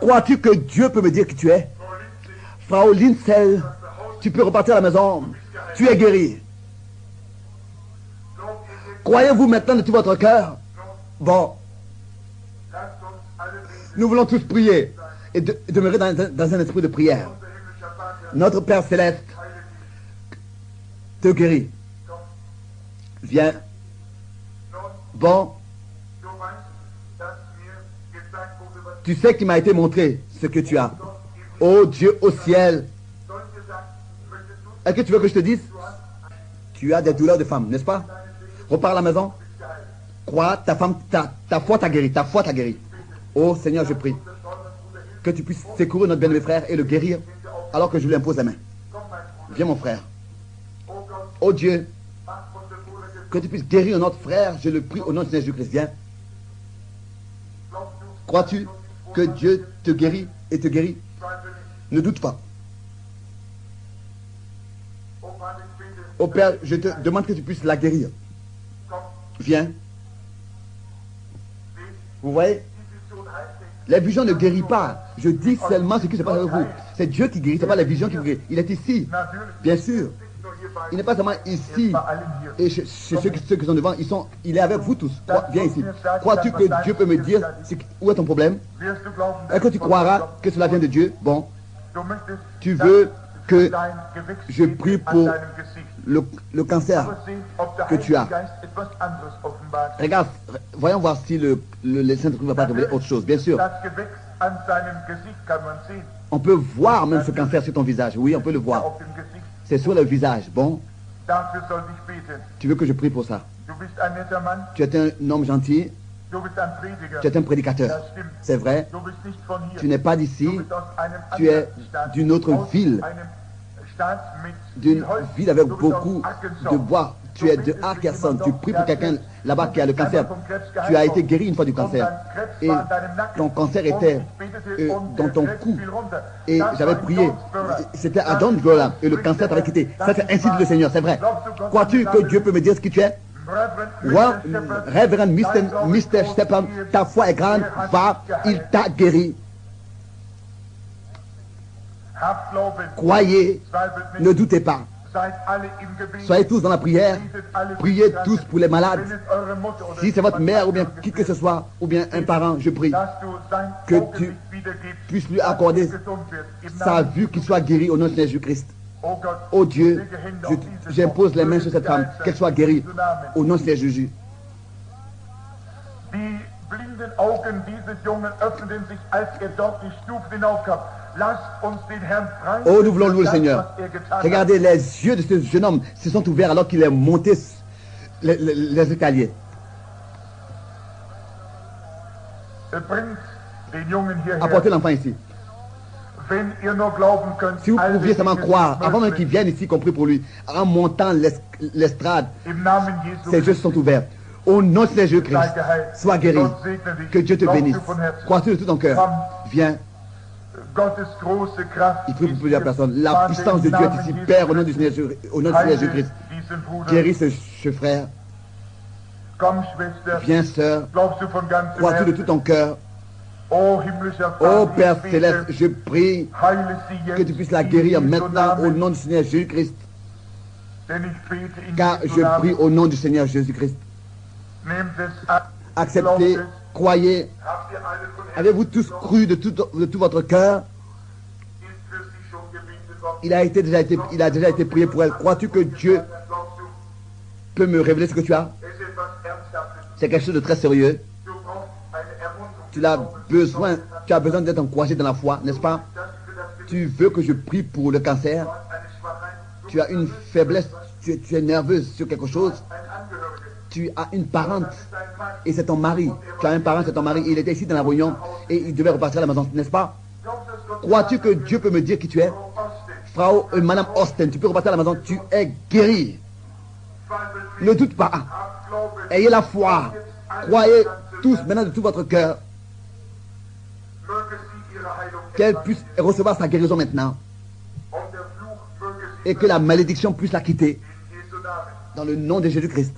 Crois-tu que Dieu peut me dire qui tu es? Frau Lindsay, tu peux repartir à la maison. Tu es guéri. Croyez-vous maintenant de tout votre cœur? Bon. Nous voulons tous prier et demeurer dans un esprit de prière. Notre Père Céleste te guérit. Viens. Bon. Tu sais qu'il m'a été montré ce que tu as. Oh Dieu au ciel. Est-ce que tu veux que je te dise? Tu as des douleurs de femme, n'est-ce pas? Repars à la maison. Crois, ta femme, ta foi t'a guéri. Ta foi t'a guéri. Oh Seigneur, je prie que tu puisses secourir notre bien-aimé frère et le guérir alors que je lui impose la main. Viens mon frère. Oh Dieu, que tu puisses guérir notre frère, je le prie au nom de Seigneur Jésus-Christ. Viens. Crois-tu que Dieu te guérit et te guérit? Ne doute pas. Oh Père, je te demande que tu puisses la guérir. Viens. Vous voyez? Les visions ne guérissent pas. Je dis seulement ce qui se passe avec vous. C'est Dieu qui guérit, ce n'est pas les visions qui vous guérissent. Il est ici, bien sûr. Il n'est pas seulement ici. Et chez ceux qui sont devant, il est avec vous tous. Viens ici. Crois-tu que Dieu peut me dire où est ton problème? Est-ce que tu croiras que cela vient de Dieu? Bon. Tu veux que je prie pour le cancer que tu as. Regarde, voyons voir si le Saint-Esprit ne va pas révéler autre chose. Bien sûr. On peut voir même ce cancer sur ton visage. Oui, on peut le voir. C'est sur le visage. Bon. Tu veux que je prie pour ça? Tu es un homme gentil. Tu es un prédicateur. C'est vrai. Tu n'es pas d'ici. Tu es d'une autre ville. D'une ville avec beaucoup de bois. Tu es de Arkansas. Tu pries pour quelqu'un là-bas qui a le cancer. Tu as été guéri une fois du cancer. Et ton cancer était dans ton cou. Et j'avais prié. C'était à Dongola. Et le cancer t'avait quitté. Ça, c'est ainsi dit le Seigneur. C'est vrai. Crois-tu que Dieu peut me dire ce que tu es? Révérend Mr. Stephan, ta foi est grande. Va, il t'a guéri. Croyez, ne doutez pas. Soyez tous dans la prière. Priez tous pour les malades. Si c'est votre mère ou bien qui que ce soit, ou bien un parent, je prie que tu puisses lui accorder sa vue, qu'il soit guéri au nom de Jésus-Christ. Oh Dieu, j'impose les mains sur cette femme, qu'elle soit guérie au nom de Jésus. Oh, nous voulons louer le Seigneur. Regardez, les yeux de ce jeune homme se sont ouverts alors qu'il est monté les escaliers. Apportez l'enfant ici. Si vous pouviez seulement croire, avant même qu'il vienne ici, compris pour lui, en montant l'estrade, ses yeux se sont ouverts. Au nom de Jésus-Christ, sois guéri. Que Dieu te bénisse. Crois-tu de tout ton cœur? Viens. Il prie pour plusieurs personnes. La puissance de Dieu est ici. Père, au nom du Seigneur Jésus-Christ, guéris ce frère. Viens, sœur. Crois-tu de tout ton cœur? Oh Père Céleste, je prie que tu puisses la guérir maintenant au nom du Seigneur Jésus-Christ. Car je prie au nom du Seigneur Jésus-Christ. Acceptez, croyez. Avez-vous tous cru de tout votre cœur? Il a déjà été prié pour elle. Crois-tu que Dieu peut me révéler ce que tu as? C'est quelque chose de très sérieux. Tu as besoin d'être encouragé dans la foi, n'est-ce pas? Tu veux que je prie pour le cancer? Tu as une faiblesse, tu es nerveuse sur quelque chose? tu as une parente et c'est ton mari. Tu as un parent, c'est ton mari. Il était ici dans la réunion et il devait repartir à la maison, n'est-ce pas? Crois-tu que Dieu peut me dire qui tu es? Frau Madame Austin, tu peux repartir à la maison, tu es guéri. Ne doute pas. Ayez la foi. Croyez tous maintenant de tout votre cœur qu'elle puisse recevoir sa guérison maintenant et que la malédiction puisse la quitter dans le nom de Jésus-Christ.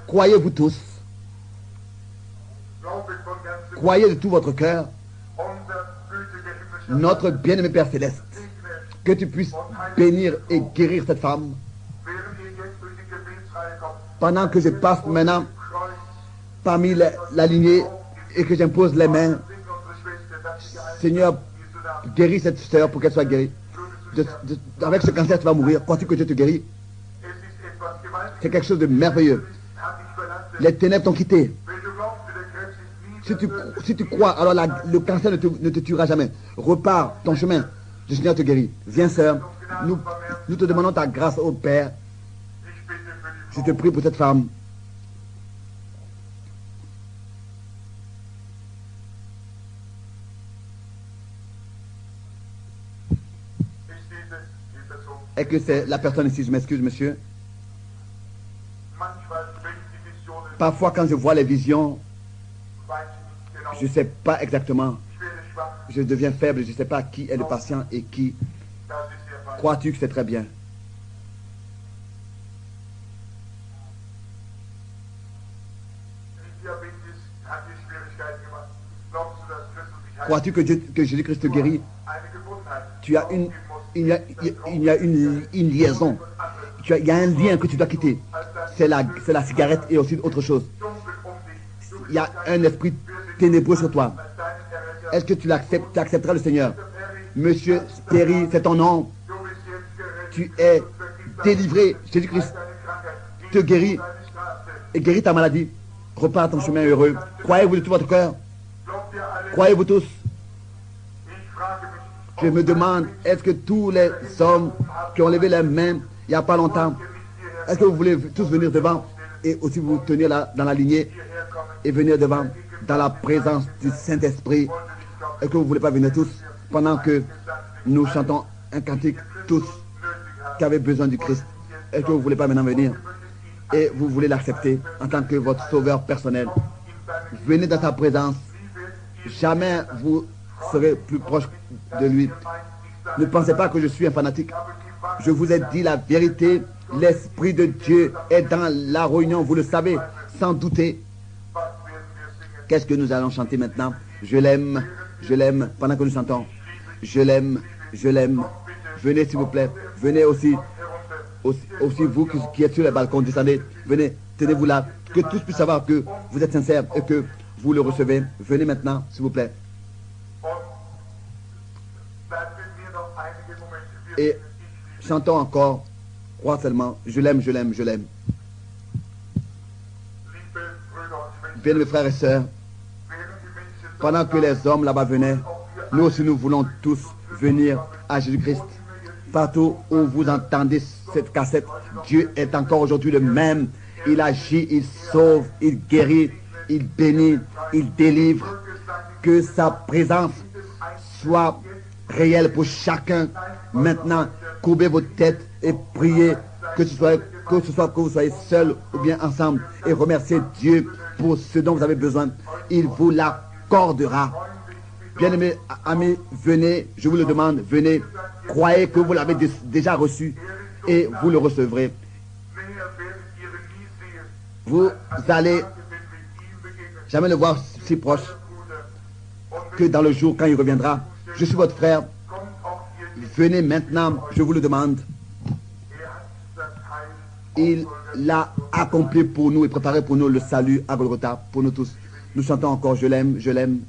Croyez-vous tous. Croyez de tout votre cœur. Notre bien-aimé Père Céleste, que tu puisses bénir et guérir cette femme. Pendant que je passe maintenant parmi la lignée et que j'impose les mains, Seigneur, guéris cette sœur pour qu'elle soit guérie. Avec ce cancer, tu vas mourir. Crois-tu que Dieu te guérit? C'est quelque chose de merveilleux. Les ténèbres t'ont quitté. Si tu crois, alors le cancer ne te tuera jamais. Repars ton chemin. Le Seigneur te guérit. Viens, sœur. Nous te demandons ta grâce au Père. Je te prie pour cette femme. Est-ce que c'est la personne ici? Je m'excuse, monsieur. Parfois, quand je vois les visions, je ne sais pas exactement. Je deviens faible. Je ne sais pas qui est le patient et qui. Crois-tu que c'est très bien? Crois-tu que Jésus-Christ te guérit? Il y a une liaison. Il y a un lien que tu dois quitter. C'est la cigarette et aussi autre chose. Il y a un esprit ténébreux sur toi. Est-ce que tu accepteras le Seigneur? Monsieur Perry, c'est ton nom. Tu es délivré. Jésus-Christ te guérit et guérit ta maladie. Repars ton chemin heureux. Croyez-vous de tout votre cœur? Croyez-vous tous? Je me demande, est-ce que tous les hommes qui ont levé les mains il n'y a pas longtemps, est-ce que vous voulez tous venir devant et aussi vous tenir là dans la lignée et venir devant dans la présence du Saint-Esprit? Est-ce que vous ne voulez pas venir tous pendant que nous chantons un cantique tous qui avaient besoin du Christ? Est-ce que vous ne voulez pas maintenant venir et vous voulez l'accepter en tant que votre sauveur personnel? Venez dans sa présence. Jamais vous serez plus proche de lui. Ne pensez pas que je suis un fanatique. Je vous ai dit la vérité. L'Esprit de Dieu est dans la réunion, vous le savez, sans douter. Qu'est-ce que nous allons chanter maintenant? Je l'aime, pendant que nous chantons. Je l'aime, je l'aime. Venez s'il vous plaît. Venez aussi vous qui êtes sur les balcons, descendez. Venez, tenez-vous là. Que tous puissent savoir que vous êtes sincères et que vous le recevez. Venez maintenant, s'il vous plaît. Et chantons encore. Crois seulement. Je l'aime, je l'aime, je l'aime. Bien mes frères et sœurs, pendant que les hommes là-bas venaient, nous aussi nous voulons tous venir à Jésus-Christ. Partout où vous entendez cette cassette, Dieu est encore aujourd'hui le même. Il agit, il sauve, il guérit, il bénit, il délivre. Que sa présence soit réelle pour chacun. Maintenant, courbez vos têtes et priez, que vous soyez seuls ou bien ensemble, et remerciez Dieu pour ce dont vous avez besoin. Il vous l'accordera. Bien-aimés amis, venez, je vous le demande, venez, croyez que vous l'avez déjà reçu et vous le recevrez. Vous allez jamais le voir si proche que dans le jour quand il reviendra. Je suis votre frère. Venez maintenant, je vous le demande. Il l'a accompli pour nous et préparé pour nous le salut à Golgotha, pour nous tous. Nous chantons encore, je l'aime, je l'aime.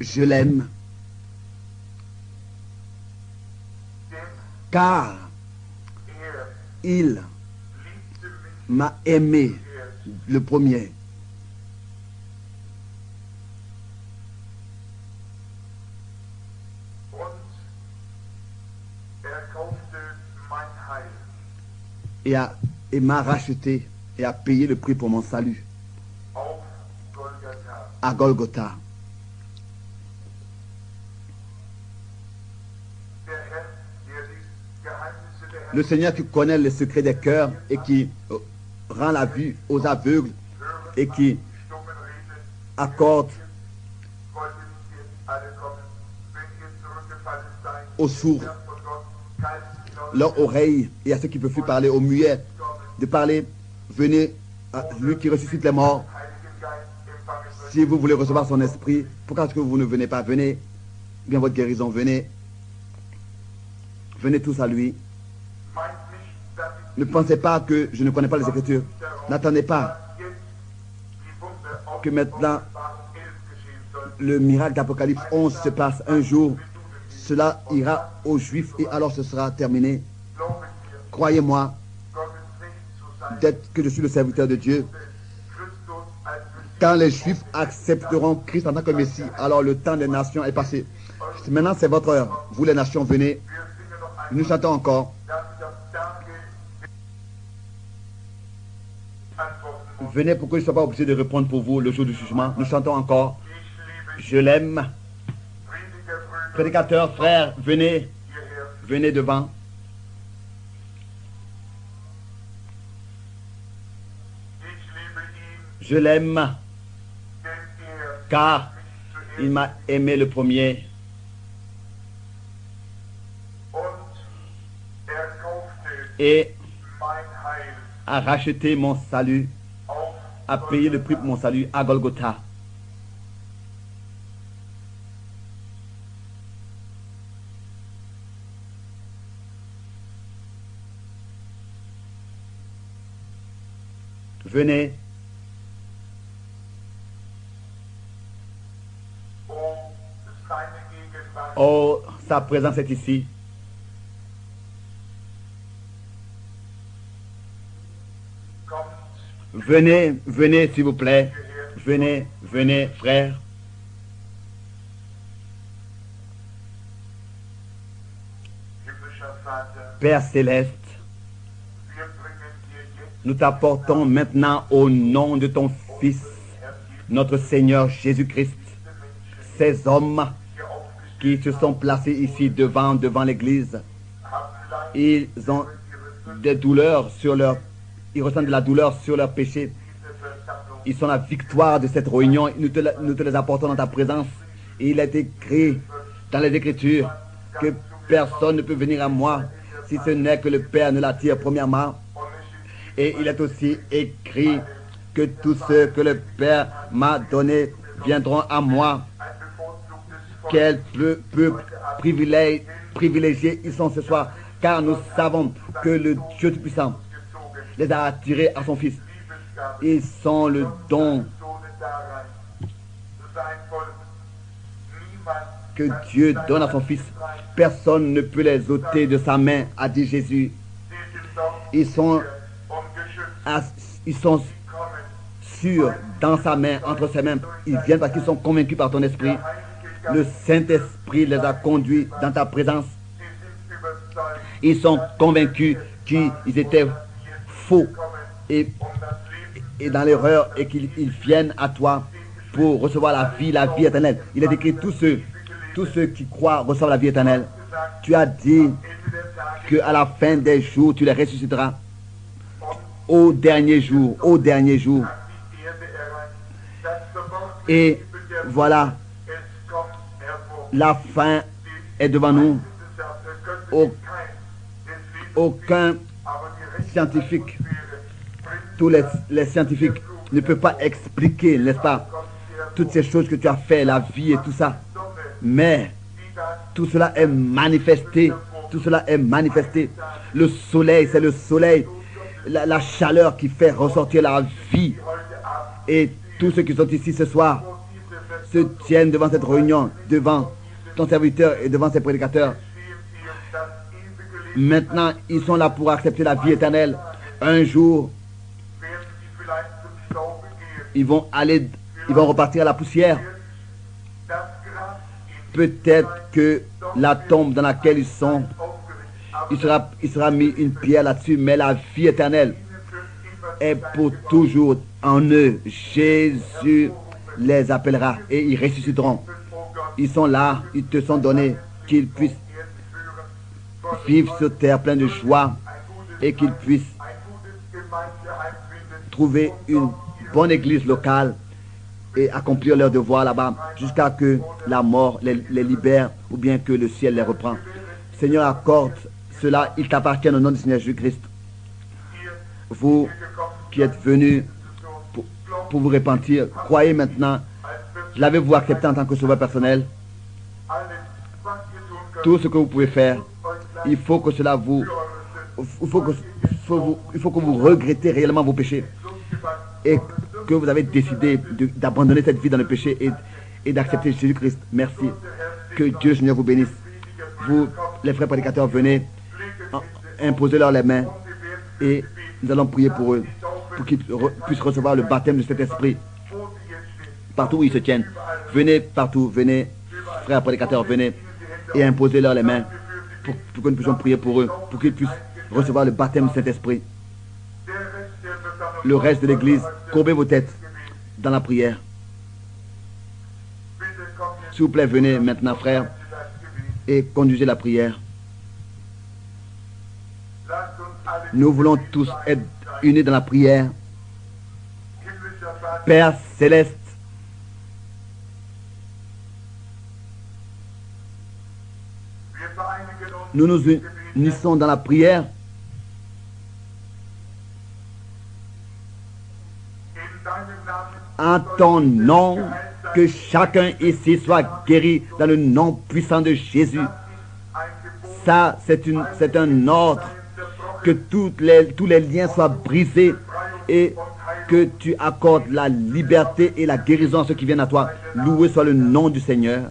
Je l'aime. Car il m'a aimé le premier. et m'a racheté et a payé le prix pour mon salut à Golgotha. Le Seigneur qui connaît les secrets des cœurs et qui rend la vue aux aveugles et qui accorde aux sourds leur oreille et à ceux qui ne peuvent plus parler, aux muets, de parler. Venez à lui qui ressuscite les morts. Si vous voulez recevoir son esprit, pourquoi est-ce que vous ne venez pas? Venez, bien votre guérison, venez. Venez tous à lui. Ne pensez pas que je ne connais pas les Écritures. N'attendez pas que maintenant le miracle d'Apocalypse 11 se passe un jour. Cela ira aux Juifs et alors ce sera terminé. Croyez-moi que je suis le serviteur de Dieu. Quand les Juifs accepteront Christ en tant que Messie, alors le temps des nations est passé. Maintenant c'est votre heure. Vous les nations, venez. Nous chantons encore. Venez pour que je ne sois pas obligé de répondre pour vous le jour du jugement. Nous chantons encore. Je l'aime. Prédicateurs, frères, venez. Venez devant. Je l'aime. Car il m'a aimé le premier. Et a racheté mon salut, a payé le prix pour mon salut à Golgotha. Venez. Oh, sa présence est ici. Venez, venez s'il vous plaît. Venez, venez, frères. Père céleste, nous t'apportons maintenant au nom de ton Fils, notre Seigneur Jésus-Christ, ces hommes qui se sont placés ici devant l'église. Ils ont des douleurs sur leur... Ils ressentent de la douleur sur leurs péchés. Ils sont la victoire de cette réunion. Nous te les apportons dans ta présence. Et il est écrit dans les Écritures que personne ne peut venir à moi si ce n'est que le Père ne l'attire premièrement. Et il est aussi écrit que tous ceux que le Père m'a donnés viendront à moi. Quel peuple privilégié ils sont ce soir, car nous savons que le Dieu Tout-Puissant les a attirés à son Fils. Ils sont le don que Dieu donne à son Fils. Personne ne peut les ôter de sa main, a dit Jésus. Ils sont sûrs dans sa main, entre ses mains. Ils viennent parce qu'ils sont convaincus par ton esprit. Le Saint-Esprit les a conduits dans ta présence. Ils sont convaincus qu'ils étaient faux et dans l'erreur et qu'ils viennent à toi pour recevoir la vie éternelle. Il est écrit tous ceux qui croient reçoivent la vie éternelle. Tu as dit qu'à la fin des jours, tu les ressusciteras au dernier jour, au dernier jour. Et voilà, la fin est devant nous. Aucun scientifique, tous les scientifiques ne peuvent pas expliquer, n'est-ce pas, toutes ces choses que tu as fait, la vie et tout ça. Mais tout cela est manifesté. Tout cela est manifesté. Le soleil, c'est le soleil, la chaleur qui fait ressortir la vie. Et tous ceux qui sont ici ce soir se tiennent devant cette réunion, devant ton serviteur et devant ses prédicateurs. Maintenant, ils sont là pour accepter la vie éternelle. Un jour, ils vont repartir à la poussière. Peut-être que la tombe dans laquelle ils sont il sera mis une pierre là-dessus, mais la vie éternelle est pour toujours en eux. Jésus les appellera et ils ressusciteront. Ils sont là, ils te sont donnés, qu'ils puissent vivre sur terre plein de joie et qu'ils puissent trouver une bonne église locale et accomplir leur devoir là-bas jusqu'à que la mort les libère ou bien que le ciel les reprend. Seigneur, accorde cela, il t'appartient au nom du Seigneur Jésus-Christ. Vous qui êtes venus pour vous repentir, croyez maintenant, l'avez-vous accepté en tant que sauveur personnel? Tout ce que vous pouvez faire, il faut que cela vous... Il faut que vous regrettez réellement vos péchés et que vous avez décidé d'abandonner cette vie dans le péché et d'accepter Jésus-Christ. Merci. Que Dieu Seigneur vous bénisse. Vous, les frères prédicateurs, venez, imposez-leur les mains et nous allons prier pour eux, pour qu'ils puissent recevoir le baptême de cet esprit partout où ils se tiennent. Venez partout, venez, frères prédicateurs, venez et imposez-leur les mains pour que nous puissions prier pour eux, pour qu'ils puissent recevoir le baptême de Saint-Esprit. Le reste de l'église, courbez vos têtes dans la prière. S'il vous plaît, venez maintenant, frères, et conduisez la prière. Nous voulons tous être unis dans la prière. Père céleste, nous nous unissons dans la prière en ton nom, que chacun ici soit guéri dans le nom puissant de Jésus. Ça, c'est un ordre, que tous les liens soient brisés et que tu accordes la liberté et la guérison à ceux qui viennent à toi. Loué soit le nom du Seigneur.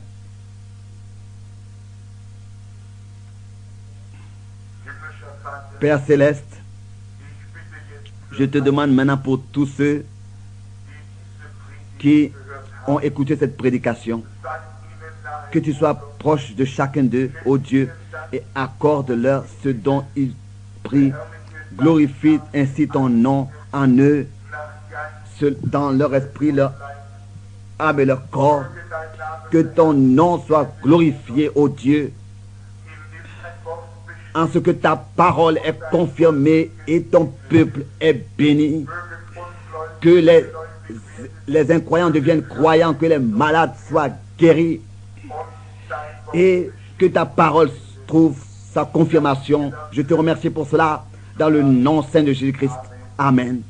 Père céleste, je te demande maintenant pour tous ceux qui ont écouté cette prédication, que tu sois proche de chacun d'eux, ô Dieu, et accorde-leur ce dont ils prient. Glorifie ainsi ton nom en eux, dans leur esprit, leur âme et leur corps. Que ton nom soit glorifié, ô Dieu, en ce que ta parole est confirmée et ton peuple est béni. Que les incroyants deviennent croyants, que les malades soient guéris et que ta parole trouve sa confirmation. Je te remercie pour cela dans le nom saint de Jésus-Christ. Amen.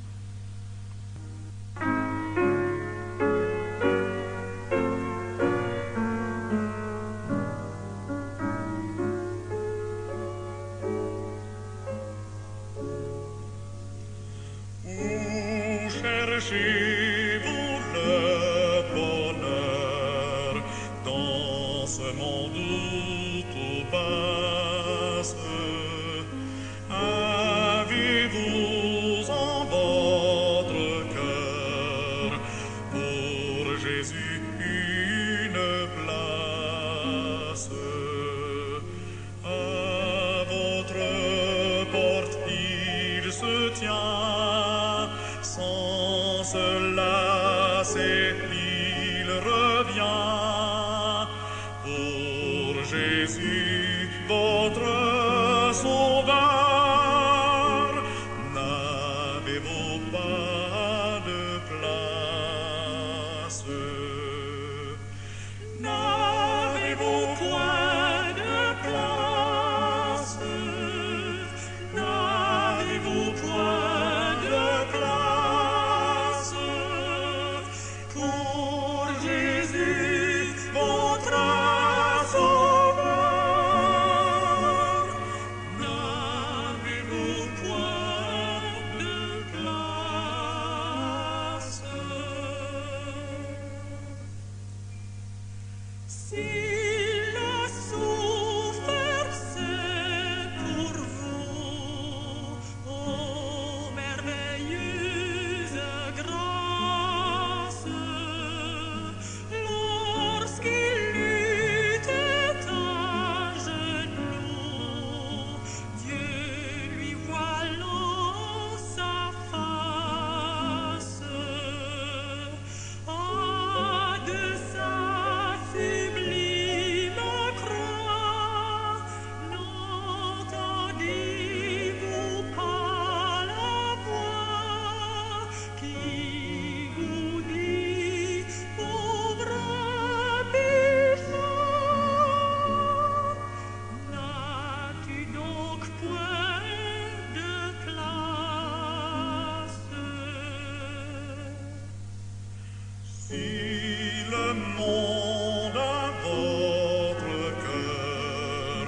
monde à votre cœur.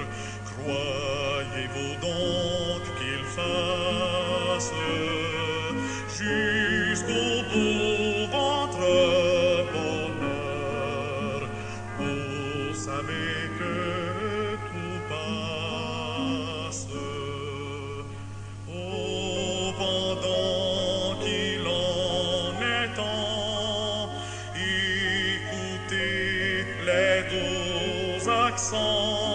Croyez-vous donc qu'il fasse jusqu'au bout votre bonheur? Vous savez que tout passe. Oh, pendant qu'il en est temps, écoutez les doux accents